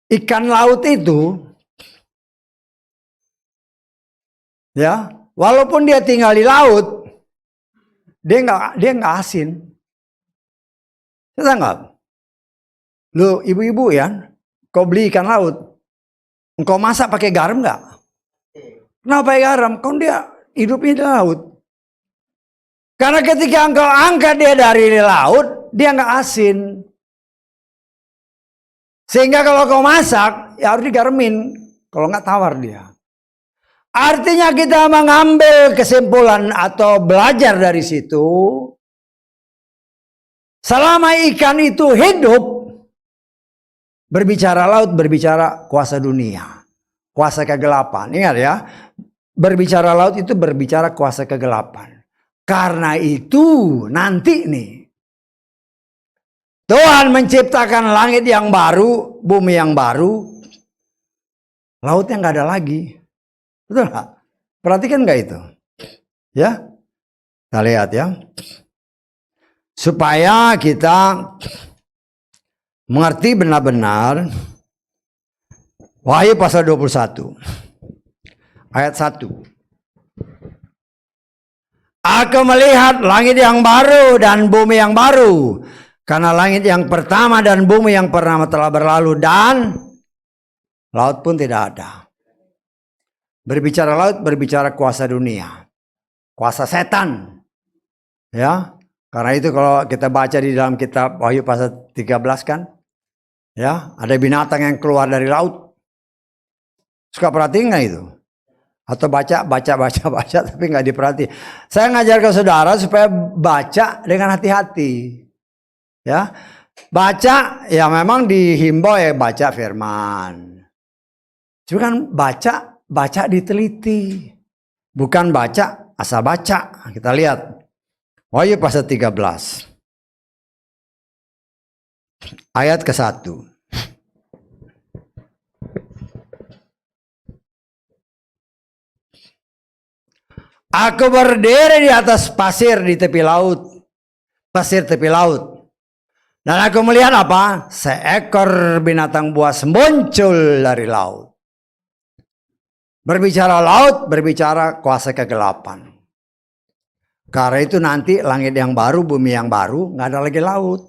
ikan laut itu, ya, walaupun dia tinggal di laut, dia nggak asin. Saya nggak. Lu ibu-ibu ya, kau beli ikan laut, engkau masak pakai garam nggak? Kenapa pakai garam? Kau dia hidupnya di laut. Karena ketika engkau angkat dia dari laut, dia nggak asin. Sehingga kalau kau masak, ya harus digaramin. Kalau nggak tawar dia. Artinya kita mengambil kesimpulan atau belajar dari situ. Selama ikan itu hidup, berbicara laut, berbicara kuasa dunia. Kuasa kegelapan. Ingat ya, berbicara laut itu berbicara kuasa kegelapan. Karena itu nanti nih, Tuhan menciptakan langit yang baru, bumi yang baru, lautnya nggak ada lagi. Betul nggak? Perhatikan nggak itu? Ya, kita lihat ya. Supaya kita mengerti benar-benar Wahyu pasal 21 ayat 1. Aku melihat langit yang baru dan bumi yang baru, karena langit yang pertama dan bumi yang pertama telah berlalu dan laut pun tidak ada. Berbicara laut, berbicara kuasa dunia, kuasa setan. Ya, karena itu kalau kita baca di dalam kitab Wahyu pasal 13 kan, ya, ada binatang yang keluar dari laut. Suka perhatiin nggak itu? Atau baca tapi nggak diperhati. Saya ngajar ke saudara supaya baca dengan hati-hati. Ya, baca ya memang dihimbau ya baca firman. Cuma kan baca diteliti. Bukan baca asal baca. Kita lihat. Wahyu pasal 13. Ayat ke-1. Aku berdiri di atas pasir di tepi laut. Pasir tepi laut. Dan aku melihat apa? Seekor binatang buas muncul dari laut. Berbicara laut, berbicara kuasa kegelapan. Karena itu nanti langit yang baru, bumi yang baru, nggak ada lagi laut.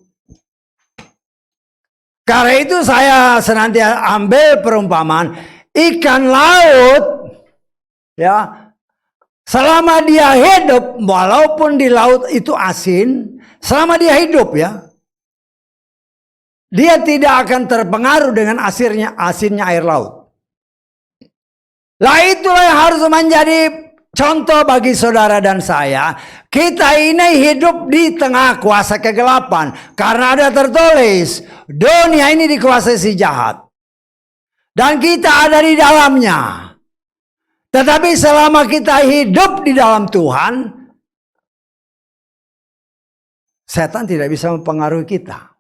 Karena itu saya senantiasa ambil perumpamaan ikan laut, ya, selama dia hidup, walaupun di laut itu asin, selama dia hidup ya, dia tidak akan terpengaruh dengan asinnya air laut. Lah itulah yang harus menjadi contoh bagi saudara dan saya. Kita ini hidup di tengah kuasa kegelapan. Karena ada tertulis, dunia ini dikuasai si jahat. Dan kita ada di dalamnya. Tetapi selama kita hidup di dalam Tuhan, setan tidak bisa mempengaruhi kita.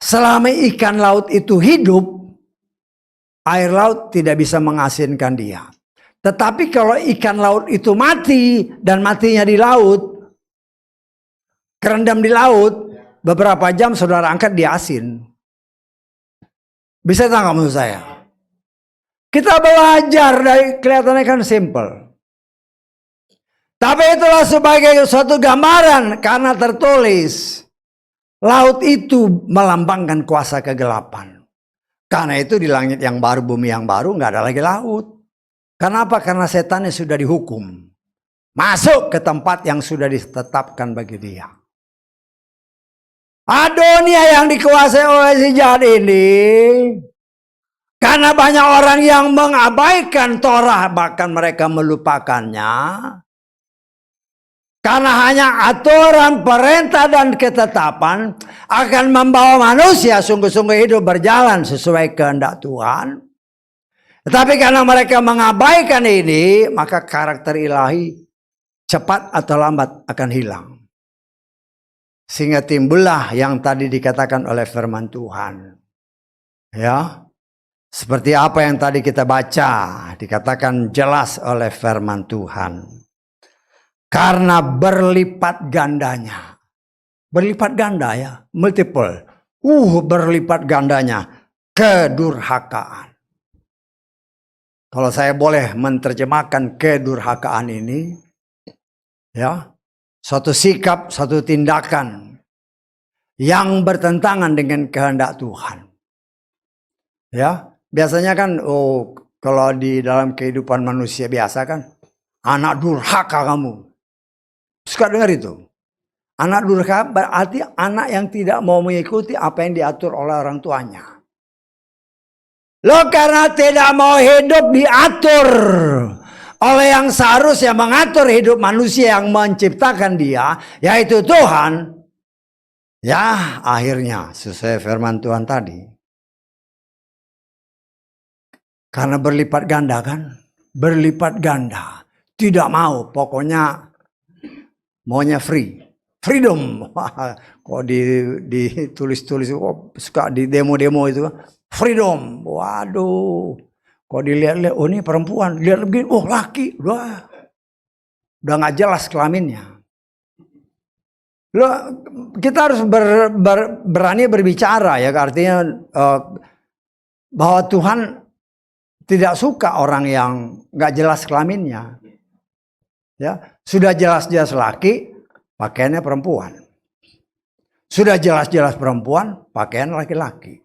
Selama ikan laut itu hidup, air laut tidak bisa mengasinkan dia. Tetapi kalau ikan laut itu mati dan matinya di laut, kerendam di laut, beberapa jam saudara angkat dia asin. Bisa tangkap maksud saya? Kita belajar dari kelihatannya kan simple. Tapi itulah sebagai suatu gambaran karena tertulis. Laut itu melambangkan kuasa kegelapan. Karena itu di langit yang baru, bumi yang baru nggak ada lagi laut. Kenapa? Karena setannya sudah dihukum. Masuk ke tempat yang sudah ditetapkan bagi dia. Dunia yang dikuasai oleh si jahat ini. Karena banyak orang yang mengabaikan Torah, bahkan mereka melupakannya. Karena hanya aturan, perintah, dan ketetapan akan membawa manusia sungguh-sungguh hidup berjalan sesuai kehendak Tuhan. Tetapi karena mereka mengabaikan ini, maka karakter ilahi cepat atau lambat akan hilang. Sehingga timbullah yang tadi dikatakan oleh firman Tuhan. Ya, seperti apa yang tadi kita baca, dikatakan jelas oleh firman Tuhan. Karena berlipat gandanya. Berlipat ganda ya, multiple. Berlipat gandanya. kedurhakaan. Kalau saya boleh menerjemahkan kedurhakaan ini, ya, suatu sikap, suatu tindakan yang bertentangan dengan kehendak Tuhan. Ya, biasanya kan, kalau di dalam kehidupan manusia biasa kan, anak durhaka kamu. Suka dengar itu. Anak durhaka berarti anak yang tidak mau mengikuti apa yang diatur oleh orang tuanya. Lo karena tidak mau hidup diatur oleh yang seharusnya mengatur hidup manusia yang menciptakan dia, yaitu Tuhan. Ya, akhirnya sesuai firman Tuhan tadi. Karena berlipat ganda kan, berlipat ganda. Tidak mau, pokoknya maunya freedom. Kok ditulis-tulis, suka di demo-demo itu, freedom. Waduh, kok dilihat-lihat, oh ini perempuan, lihat begini, oh laki, udah nggak jelas kelaminnya. Kita harus berani berbicara, ya, artinya bahwa Tuhan tidak suka orang yang nggak jelas kelaminnya. Ya, sudah jelas-jelas laki, pakaiannya perempuan. Sudah jelas-jelas perempuan, pakaian laki-laki.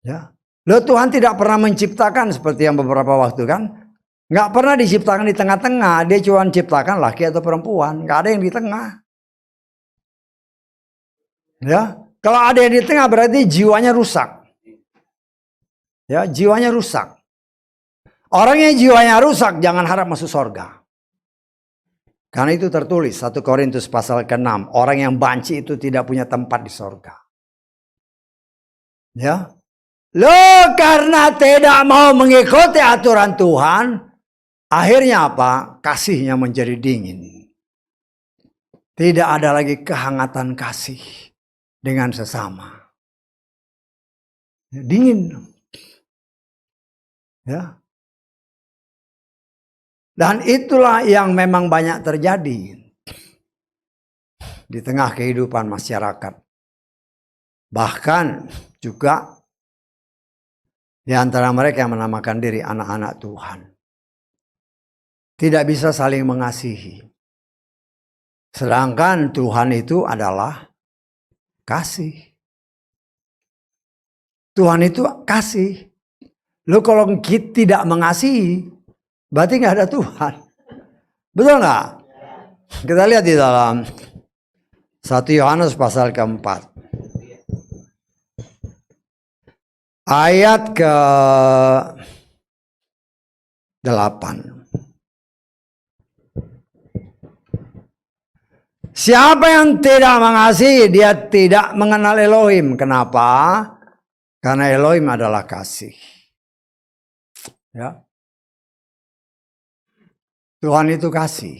Ya, Tuhan tidak pernah menciptakan seperti yang beberapa waktu kan, nggak pernah diciptakan di tengah-tengah. Dia cuma ciptakan laki atau perempuan, nggak ada yang di tengah. Ya, kalau ada yang di tengah berarti jiwanya rusak. Ya, jiwanya rusak. Orang yang jiwanya rusak jangan harap masuk surga. Karena itu tertulis 1 Korintus pasal ke-6, orang yang banci itu tidak punya tempat di surga. Ya. Karena tidak mau mengikuti aturan Tuhan, akhirnya apa? Kasihnya menjadi dingin. Tidak ada lagi kehangatan kasih dengan sesama. Dingin. Ya. Dan itulah yang memang banyak terjadi di tengah kehidupan masyarakat. Bahkan juga di antara mereka yang menamakan diri anak-anak Tuhan. Tidak bisa saling mengasihi. Sedangkan Tuhan itu adalah kasih. Tuhan itu kasih. Kalau kita tidak mengasihi, berarti nggak ada Tuhan. Betul nggak? Kita lihat di dalam 1 Yohanes pasal ke-4. Ayat ke-8. Siapa yang tidak mengasihi, dia tidak mengenal Elohim. Kenapa? Karena Elohim adalah kasih. Ya. Tuhan itu kasih.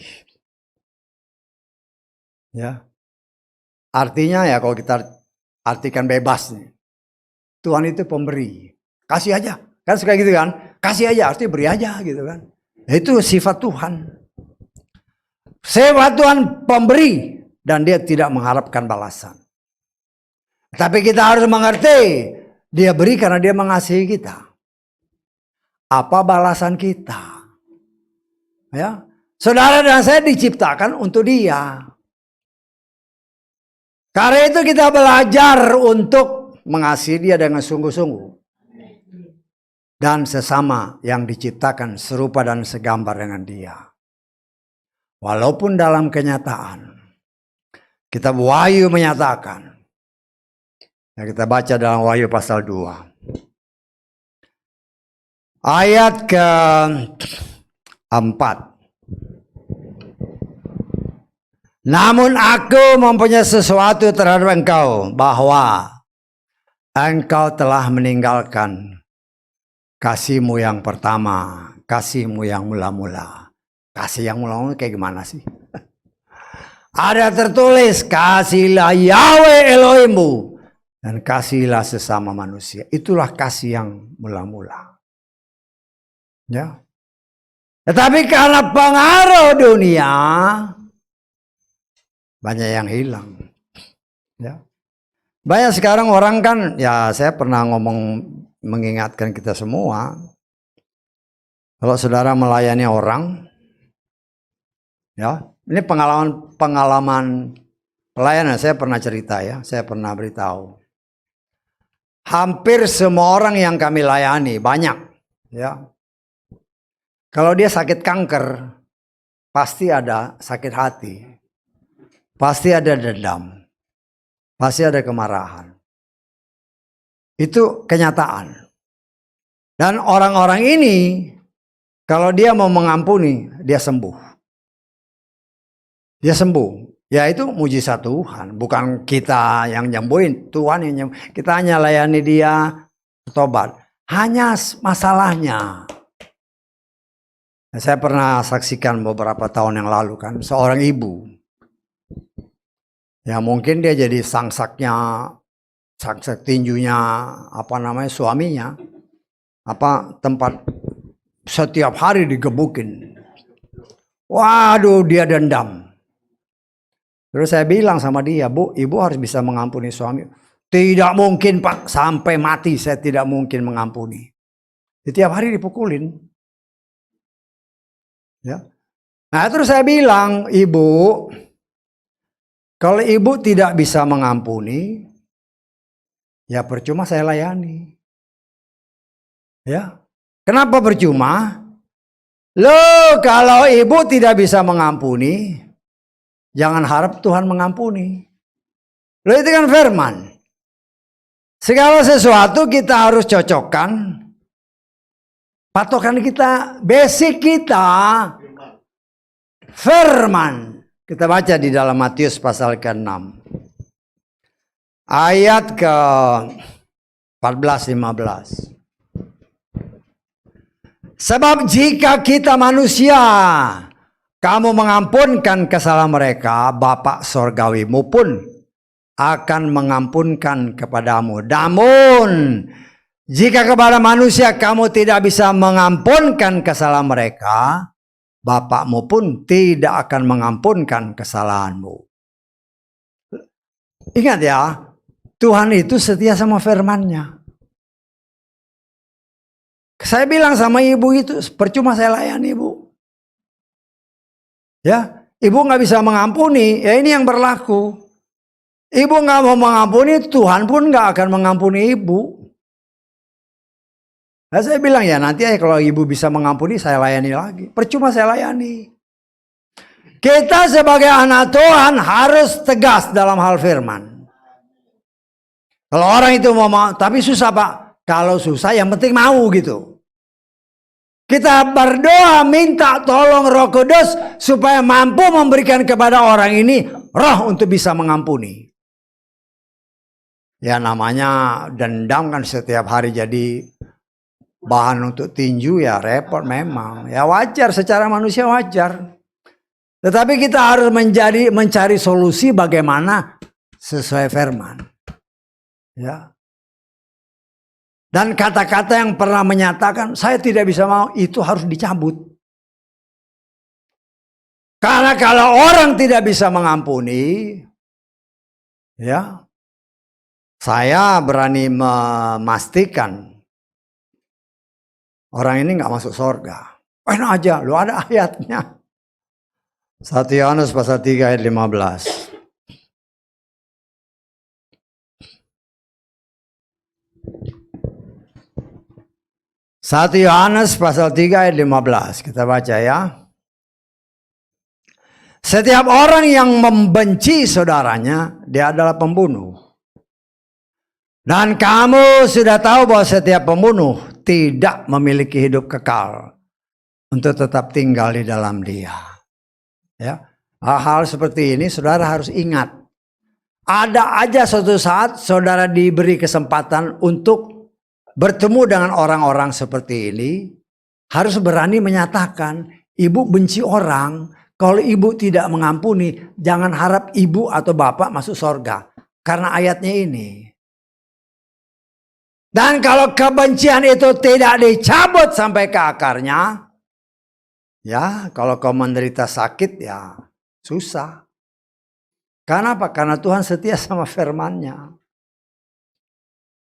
Ya. Artinya ya kalau kita artikan bebas nih. Tuhan itu pemberi. Kasih aja. Kan suka gitu kan? Kasih aja, artinya beri aja gitu kan. Itu sifat Tuhan. Sifat Tuhan pemberi dan dia tidak mengharapkan balasan. Tapi kita harus mengerti, dia beri karena dia mengasihi kita. Apa balasan kita? Ya, saudara dan saya diciptakan untuk dia. Karena itu kita belajar untuk mengasihi dia dengan sungguh-sungguh. Dan sesama yang diciptakan serupa dan segambar dengan dia. Walaupun dalam kenyataan, kitab Wahyu menyatakan. Ya, kita baca dalam Wahyu pasal 2. Ayat ke-4. Namun aku mempunyai sesuatu terhadap engkau, bahwa engkau telah meninggalkan kasihmu yang pertama, kasihmu yang mula-mula. Kasih yang mula-mula kayak gimana sih? Ada tertulis, kasihlah Yahweh Elohimmu dan kasihlah sesama manusia. Itulah kasih yang mula-mula. Ya. Tetapi karena pengaruh dunia, banyak yang hilang. Ya. Banyak sekarang orang kan, ya saya pernah ngomong mengingatkan kita semua, kalau saudara melayani orang, ya ini pengalaman pelayanan saya pernah cerita ya, saya pernah beritahu. Hampir semua orang yang kami layani, banyak ya. Kalau dia sakit kanker, pasti ada sakit hati, pasti ada dendam, pasti ada kemarahan. Itu kenyataan. Dan orang-orang ini, kalau dia mau mengampuni, dia sembuh. Dia sembuh. Ya itu mujizat Tuhan, bukan kita yang nyembuhin, Tuhan yang nyembuhin. Kita hanya layani dia, tobat. Hanya masalahnya. Saya pernah saksikan beberapa tahun yang lalu kan, seorang ibu. Ya mungkin dia jadi sangsak tinjunya, suaminya. Tempat setiap hari digebukin. Waduh, dia dendam. Terus saya bilang sama dia, Bu, ibu harus bisa mengampuni suami. Tidak mungkin Pak, sampai mati saya tidak mungkin mengampuni. Setiap hari dipukulin. Ya. Nah terus saya bilang, Ibu, kalau ibu tidak bisa mengampuni, ya percuma saya layani. Ya, kenapa percuma? Loh, kalau ibu tidak bisa mengampuni, jangan harap Tuhan mengampuni. Loh itu kan firman. Segala sesuatu kita harus cocokkan. Patokan kita, basic kita, firman. Kita baca di dalam Matius pasal ke-6. Ayat ke-14-15. Sebab jika kita manusia, kamu mengampunkan kesalahan mereka, Bapa Sorgawimu pun akan mengampunkan kepadamu. Namun, jika kepada manusia kamu tidak bisa mengampunkan kesalahan mereka, Bapakmu pun tidak akan mengampunkan kesalahanmu. Ingat ya, Tuhan itu setia sama firman-Nya. Saya bilang sama ibu itu, percuma saya layani ibu. Ya, ibu nggak bisa mengampuni, ya ini yang berlaku. Ibu nggak mau mengampuni, Tuhan pun nggak akan mengampuni ibu. Nah, saya bilang ya nanti kalau ibu bisa mengampuni, saya layani lagi. Percuma saya layani. Kita sebagai anak Tuhan harus tegas dalam hal firman. Kalau orang itu mau, tapi susah Pak. Kalau susah yang penting mau gitu. Kita berdoa minta tolong Roh Kudus supaya mampu memberikan kepada orang ini roh untuk bisa mengampuni. Ya namanya dendam kan setiap hari jadi bahan untuk tinju ya repot memang. Ya wajar, secara manusia wajar. Tetapi kita harus mencari solusi bagaimana sesuai firman. Ya. Dan kata-kata yang pernah menyatakan saya tidak bisa mau, itu harus dicabut. Karena kalau orang tidak bisa mengampuni, ya, saya berani memastikan orang ini nggak masuk surga. Enak aja, lu ada ayatnya. 1 Yohanes pasal 3 ayat 15. 1 Yohanes pasal 3 ayat 15. Kita baca ya. Setiap orang yang membenci saudaranya, dia adalah pembunuh. Dan kamu sudah tahu bahwa setiap pembunuh tidak memiliki hidup kekal untuk tetap tinggal di dalam dia. Ya, hal-hal seperti ini saudara harus ingat. Ada aja suatu saat saudara diberi kesempatan untuk bertemu dengan orang-orang seperti ini, harus berani menyatakan, ibu benci orang, kalau ibu tidak mengampuni, jangan harap ibu atau bapak masuk surga. Karena ayatnya ini. Dan kalau kebencian itu tidak dicabut sampai ke akarnya, ya kalau kau menderita sakit ya susah. Karena apa? Karena Tuhan setia sama firman-Nya.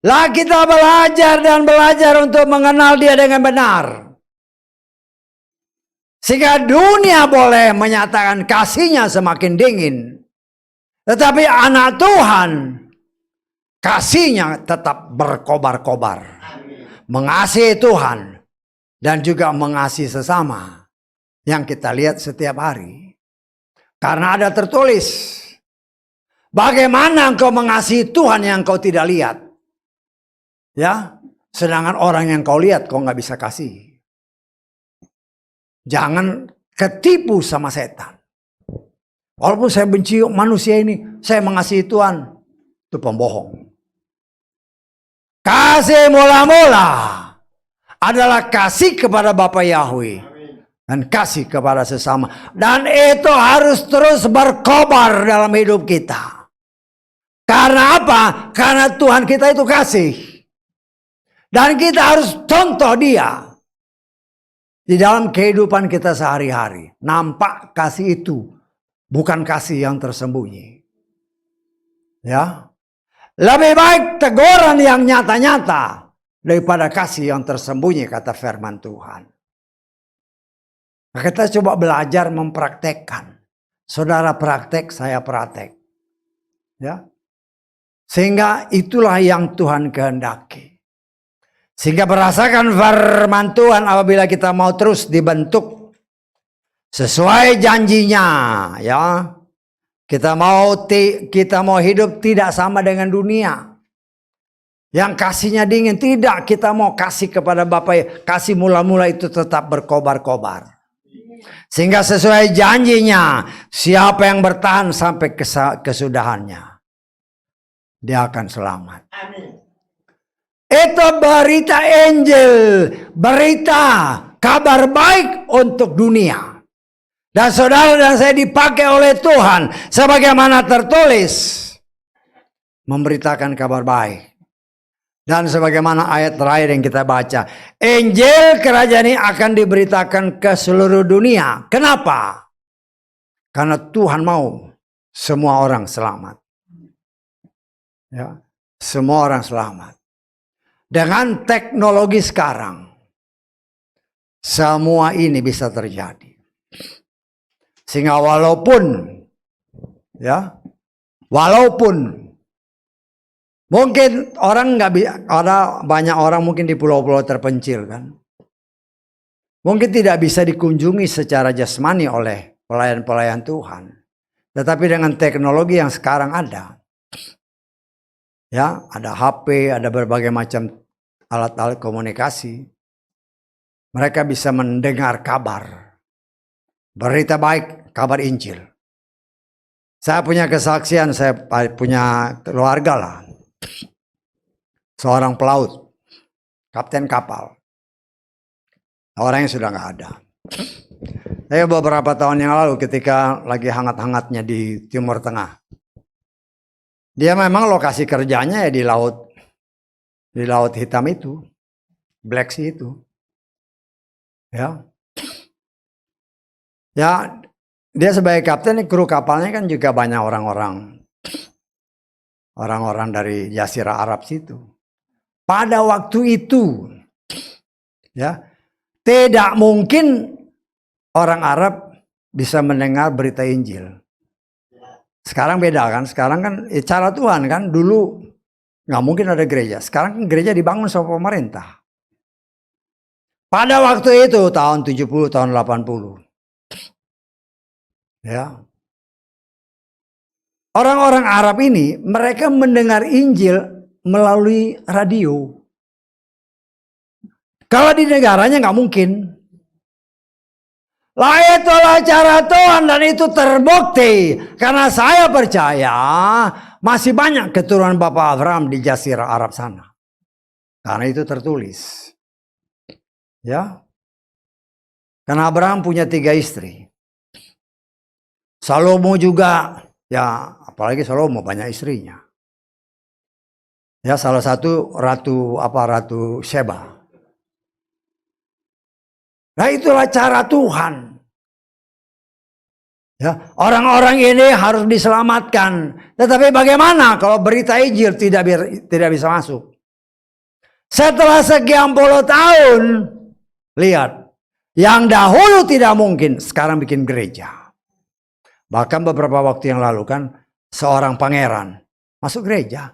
Lah kita belajar dan belajar untuk mengenal Dia dengan benar. Sehingga dunia boleh menyatakan kasihnya semakin dingin. Tetapi anak Tuhan, kasihnya tetap berkobar-kobar. Mengasihi Tuhan dan juga mengasihi sesama. Yang kita lihat setiap hari. Karena ada tertulis, bagaimana engkau mengasihi Tuhan yang engkau tidak lihat? Ya, sedangkan orang yang kau lihat kau nggak bisa kasih. Jangan ketipu sama setan. Walaupun saya benci manusia ini, saya mengasihi Tuhan. Itu pembohong. Kasih mula-mula adalah kasih kepada Bapa Yahweh. Dan kasih kepada sesama. Dan itu harus terus berkobar dalam hidup kita. Karena apa? Karena Tuhan kita itu kasih. Dan kita harus contoh Dia. Di dalam kehidupan kita sehari-hari. Nampak kasih itu. Bukan kasih yang tersembunyi. Ya. Lebih baik teguran yang nyata-nyata. Daripada kasih yang tersembunyi, kata firman Tuhan. Nah, kita coba belajar mempraktekkan. Saudara praktek, saya praktek. Ya. Sehingga itulah yang Tuhan kehendaki. Sehingga berdasarkan firman Tuhan apabila kita mau terus dibentuk sesuai janjinya, ya. Kita mau hidup tidak sama dengan dunia. Yang kasihnya dingin, tidak, kita mau kasih kepada Bapa, kasih mula-mula itu tetap berkobar-kobar. Sehingga sesuai janjinya, siapa yang bertahan sampai kesudahannya, dia akan selamat. Amin. Itu berita Injil, berita kabar baik untuk dunia. Dan saudara dan saya dipakai oleh Tuhan sebagaimana tertulis memberitakan kabar baik. Dan sebagaimana ayat terakhir yang kita baca, Injil kerajaan ini akan diberitakan ke seluruh dunia. Kenapa? Karena Tuhan mau semua orang selamat. Ya, semua orang selamat. Dengan teknologi sekarang, semua ini bisa terjadi. Sehingga walaupun mungkin orang nggak bisa, ada banyak orang mungkin di pulau-pulau terpencil kan, mungkin tidak bisa dikunjungi secara jasmani oleh pelayan-pelayan Tuhan. Tetapi dengan teknologi yang sekarang ada, ya, ada HP, ada berbagai macam alat-alat komunikasi. Mereka bisa mendengar kabar. Berita baik, kabar Injil. Saya punya kesaksian, saya punya keluarga lah. Seorang pelaut, kapten kapal. Orangnya sudah nggak ada. Saya beberapa tahun yang lalu ketika lagi hangat-hangatnya di Timur Tengah. Dia memang lokasi kerjanya ya di laut hitam itu, Black Sea itu, ya, dia sebagai kapten, kru kapalnya kan juga banyak orang-orang dari Jazirah Arab situ. Pada waktu itu, ya, tidak mungkin orang Arab bisa mendengar berita Injil. Sekarang beda kan, sekarang kan cara Tuhan kan, dulu nggak mungkin ada gereja. Sekarang kan gereja dibangun sama pemerintah. Pada waktu itu tahun 70, tahun 80. Ya. Orang-orang Arab ini mereka mendengar Injil melalui radio. Kalau di negaranya nggak mungkin. Lah itulah cara Tuhan dan itu terbukti. Karena saya percaya masih banyak keturunan Bapak Abraham di Jazirah Arab sana. Karena itu tertulis. Ya. Karena Abraham punya 3 istri. Salomo juga, ya apalagi Salomo banyak istrinya. Ya, salah satu Ratu Sheba. Nah, itulah cara Tuhan. Ya, orang-orang ini harus diselamatkan. Tetapi bagaimana kalau berita Injil tidak bisa masuk? Setelah sekian puluh tahun, lihat, yang dahulu tidak mungkin, sekarang bikin gereja. Bahkan beberapa waktu yang lalu kan, seorang pangeran masuk gereja,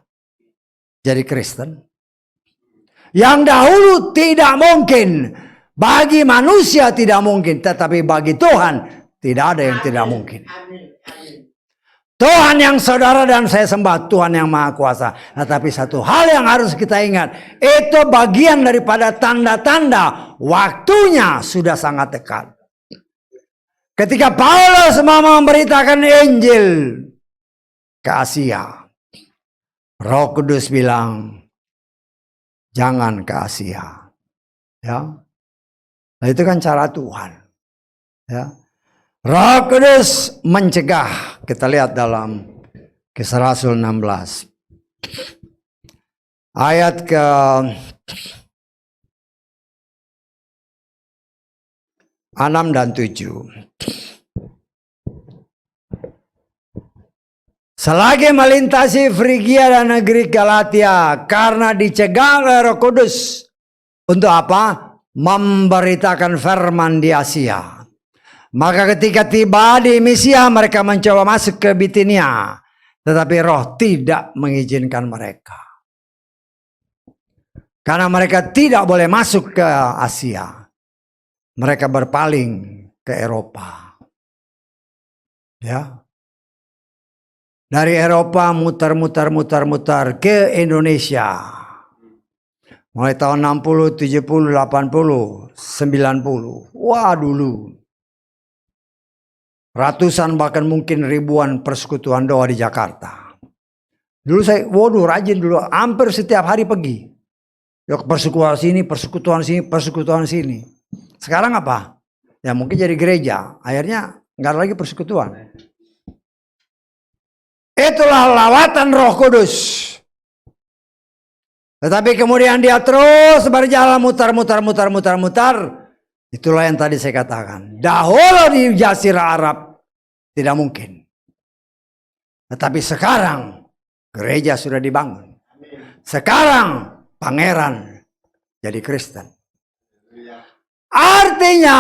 jadi Kristen. Yang dahulu tidak mungkin, bagi manusia tidak mungkin, tetapi bagi Tuhan tidak ada yang tidak mungkin. Tuhan yang saudara dan saya sembah, Tuhan yang Maha Kuasa. Nah, tapi satu hal yang harus kita ingat, itu bagian daripada tanda-tanda waktunya sudah sangat dekat. Ketika Paulus mau memberitakan Injil ke Asia, Roh Kudus bilang, jangan ke Asia. Ya. Nah, itu kan cara Tuhan. Ya. Roh Kudus mencegah. Kita lihat dalam Kisah Rasul 16. Ayat ke 6 dan 7. Selagi melintasi Frigia dan negeri Galatia, karena dicegah oleh Roh Kudus. Untuk apa? Memberitakan firman di Asia. Maka ketika tiba di Misia, mereka mencoba masuk ke Bitinia. Tetapi Roh tidak mengizinkan mereka. Karena mereka tidak boleh masuk ke Asia. Mereka berpaling ke Eropa. Ya. Dari Eropa muter ke Indonesia. Mulai tahun 60, 70, 80, 90. Wah, dulu. Ratusan bahkan mungkin ribuan persekutuan doa di Jakarta. Dulu saya, rajin dulu. Hampir setiap hari pergi. Ya, persekutuan sini, persekutuan sini, persekutuan sini. Sekarang apa? Ya mungkin jadi gereja. Akhirnya nggak ada lagi persekutuan. Itulah lawatan Roh Kudus. Tetapi kemudian dia terus berjalan mutar. Itulah yang tadi saya katakan. Dahulu di Jazirah Arab tidak mungkin. Tetapi sekarang gereja sudah dibangun. Sekarang pangeran jadi Kristen. Artinya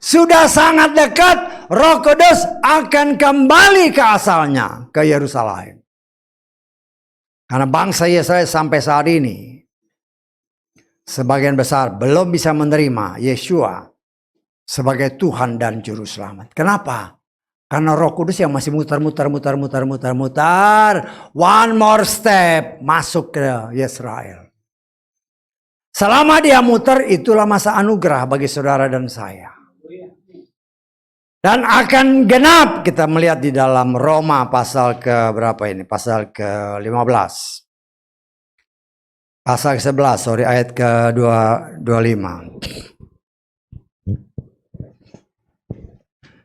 sudah sangat dekat, Roh Kudus akan kembali ke asalnya, ke Yerusalem. Karena bangsa Israel sampai saat ini sebagian besar belum bisa menerima Yeshua sebagai Tuhan dan Juru Selamat. Kenapa? Karena Roh Kudus yang masih mutar. One more step masuk ke Israel. Selama dia muter, itulah masa anugerah bagi saudara dan saya. Dan akan genap, kita melihat di dalam Roma pasal ke berapa ini? Pasal ke 15. Pasal ke 11, ayat ke 25.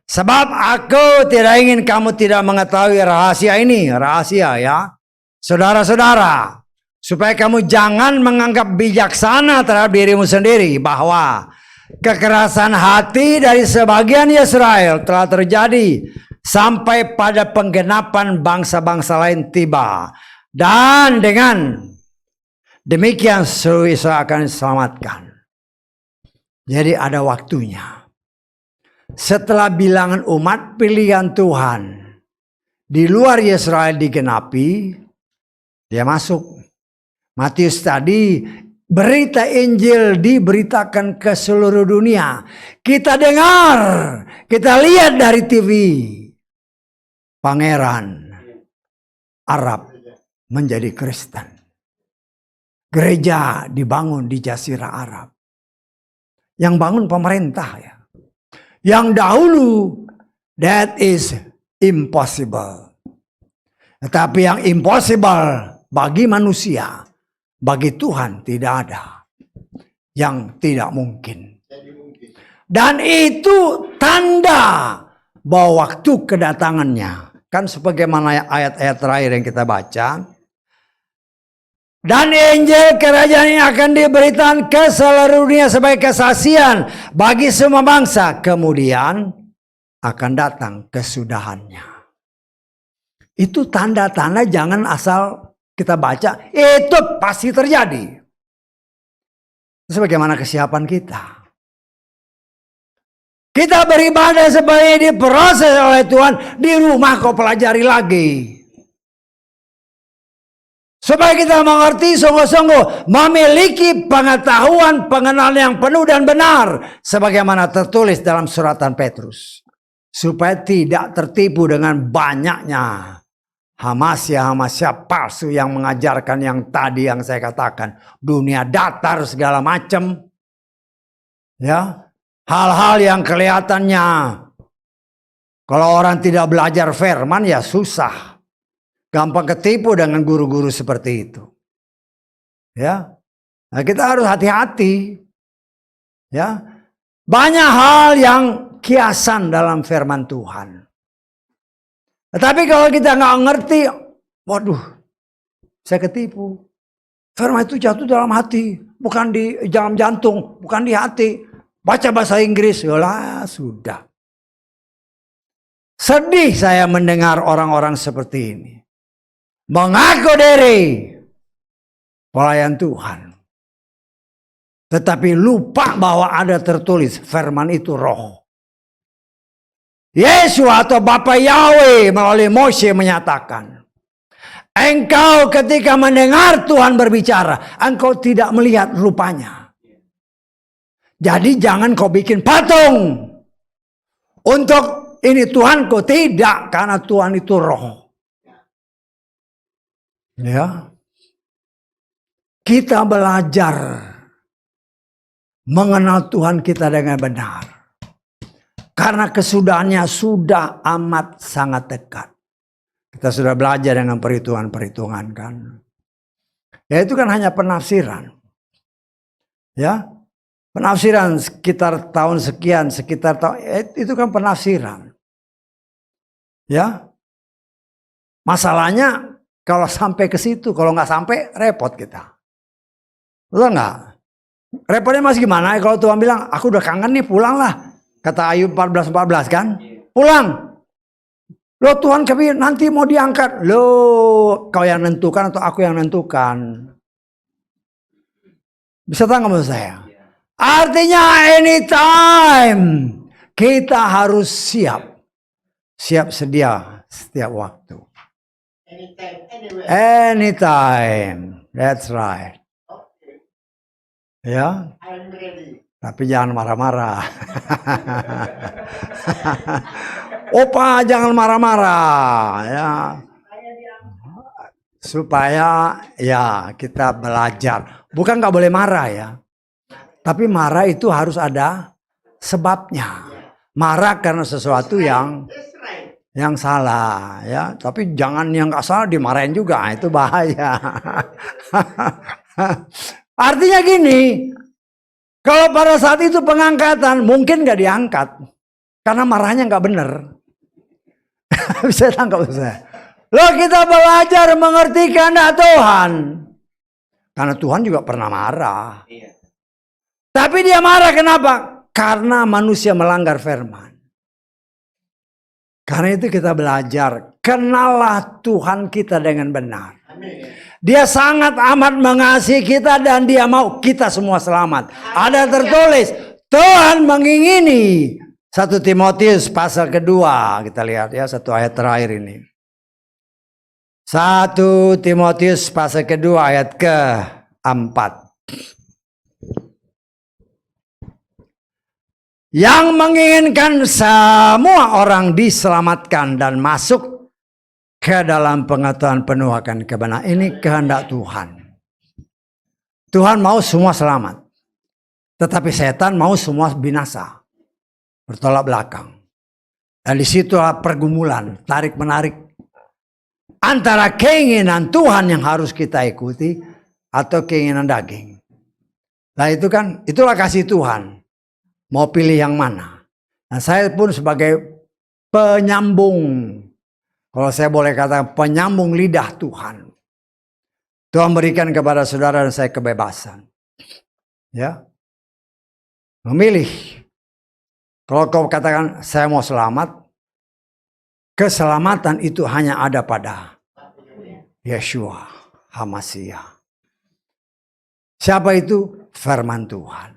Sebab aku tidak ingin kamu tidak mengetahui rahasia ini. Rahasia ya. Saudara-saudara. Supaya kamu jangan menganggap bijaksana terhadap dirimu sendiri. Bahwa kekerasan hati dari sebagian Israel telah terjadi. Sampai pada penggenapan bangsa-bangsa lain tiba. Dan dengan demikian seluruh Israel akan diselamatkan. Jadi ada waktunya. Setelah bilangan umat pilihan Tuhan di luar Israel digenapi, dia masuk. Matius tadi, berita Injil diberitakan ke seluruh dunia. Kita dengar, kita lihat dari TV. Pangeran Arab menjadi Kristen. Gereja dibangun di Jazirah Arab. Yang bangun pemerintah ya. Yang dahulu, that is impossible. Tetapi yang impossible bagi manusia, bagi Tuhan tidak ada. Yang tidak mungkin. Dan itu tanda bahwa waktu kedatangannya. Kan sebagaimana ayat-ayat terakhir yang kita baca. Dan Injil kerajaan ini akan diberitakan ke seluruh dunia sebagai kesaksian bagi semua bangsa. Kemudian akan datang kesudahannya. Itu tanda-tanda, jangan asal kita baca. Itu pasti terjadi. Sebagaimana kesiapan kita. Kita beribadah sebagai diproses oleh Tuhan. Di rumah kau pelajari lagi. Supaya kita mengerti sungguh-sungguh. Memiliki pengetahuan, pengenalan yang penuh dan benar. Sebagaimana tertulis dalam suratan Petrus. Supaya tidak tertipu dengan banyaknya hamasya palsu yang mengajarkan yang tadi yang saya katakan. Dunia datar segala macam. Ya. Hal-hal yang kelihatannya kalau orang tidak belajar firman ya susah. Gampang ketipu dengan guru-guru seperti itu. Ya. Nah, kita harus hati-hati. Ya. Banyak hal yang kiasan dalam firman Tuhan. Tetapi kalau kita nggak ngerti, waduh, saya ketipu. Firman itu jatuh dalam hati, bukan di dalam jantung, bukan di hati. Baca bahasa Inggris, yolah sudah. Sedih saya mendengar orang-orang seperti ini. Mengaku diri pelayan Tuhan. Tetapi lupa bahwa ada tertulis firman itu roh. Yesus atau Bapa Yahweh melalui Moshe menyatakan. Engkau ketika mendengar Tuhan berbicara, engkau tidak melihat rupanya. Jadi jangan kau bikin patung. Untuk ini Tuhanku, tidak. Karena Tuhan itu roh. Ya. Kita belajar mengenal Tuhan kita dengan benar. Karena kesudahannya sudah amat sangat dekat. Kita sudah belajar dengan perhitungan-perhitungan kan. Ya itu kan hanya penafsiran. Ya. Penafsiran sekitar tahun sekian, sekitar tahun itu kan penafsiran. Ya. Masalahnya kalau sampai ke situ, kalau nggak sampai repot kita. Betul nggak? Repotnya masih gimana? Kalau Tuhan bilang, aku udah kangen nih, pulanglah. Kata Ayub 14:14 kan? Pulang. Loh Tuhan kami nanti mau diangkat. Loh kau yang nentukan atau aku yang nentukan? Bisa tahu maksud saya? Artinya anytime kita harus siap. Siap sedia setiap waktu. Anytime, anywhere. Anytime. That's right. Okay, Ya. I'm ready. Tapi jangan marah-marah. Opa jangan marah-marah ya. Supaya ya kita belajar. Bukan nggak boleh marah ya. Tapi marah itu harus ada sebabnya. Marah karena sesuatu yang That's right. salah ya. Tapi jangan yang nggak salah dimarahin juga, itu bahaya. Artinya gini, kalau pada saat itu pengangkatan mungkin nggak diangkat karena marahnya nggak benar. Bisa tangkap saya. Loh kita belajar mengerti kehendak Tuhan. Karena Tuhan juga pernah marah. Iya. Tapi dia marah kenapa? Karena manusia melanggar firman. Karena itu kita belajar. Kenallah Tuhan kita dengan benar. Amin. Dia sangat amat mengasihi kita dan dia mau kita semua selamat. Ada tertulis. Tuhan mengingini. 1 Timotius pasal kedua. Kita lihat ya satu ayat terakhir ini. 1 Timotius pasal kedua ayat ke-4. Yang menginginkan semua orang diselamatkan dan masuk ke dalam pengetahuan penuh akan kebenaran. Ini kehendak Tuhan. Tuhan mau semua selamat. Tetapi setan mau semua binasa. Bertolak belakang. Dan disitulah pergumulan, tarik-menarik. Antara keinginan Tuhan yang harus kita ikuti atau keinginan daging. Nah itu kan, itulah kasih Tuhan. Mau pilih yang mana? Nah saya pun sebagai penyambung. Kalau saya boleh katakan penyambung lidah Tuhan. Tuhan berikan kepada saudara dan saya kebebasan. Ya. Memilih. Kalau kau katakan saya mau selamat. Keselamatan itu hanya ada pada Yeshua HaMashiach. Siapa itu? Firman Tuhan.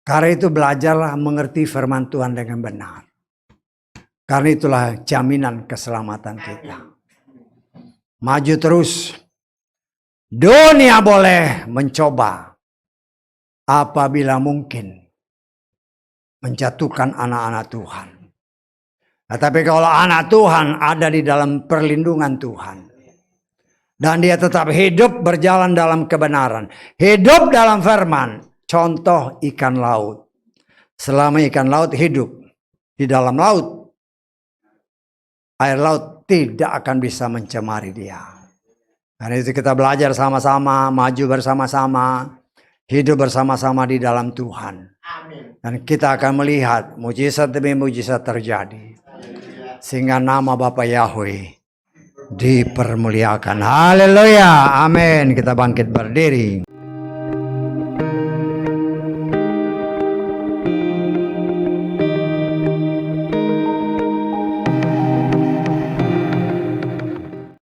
Karena itu belajarlah mengerti firman Tuhan dengan benar. Karena itulah jaminan keselamatan kita. Maju terus. Dunia boleh mencoba apabila mungkin menjatuhkan anak-anak Tuhan. Nah, tapi kalau anak Tuhan ada di dalam perlindungan Tuhan, dan dia tetap hidup berjalan dalam kebenaran, hidup dalam firman, contoh ikan laut. Selama ikan laut hidup di dalam laut, air laut tidak akan bisa mencemari dia. Karena itu kita belajar sama-sama, maju bersama-sama, hidup bersama-sama di dalam Tuhan. Amin. Dan kita akan melihat mujizat demi mujizat terjadi. Sehingga nama Bapa Yahweh dipermuliakan. Haleluya. Amin. Kita bangkit berdiri.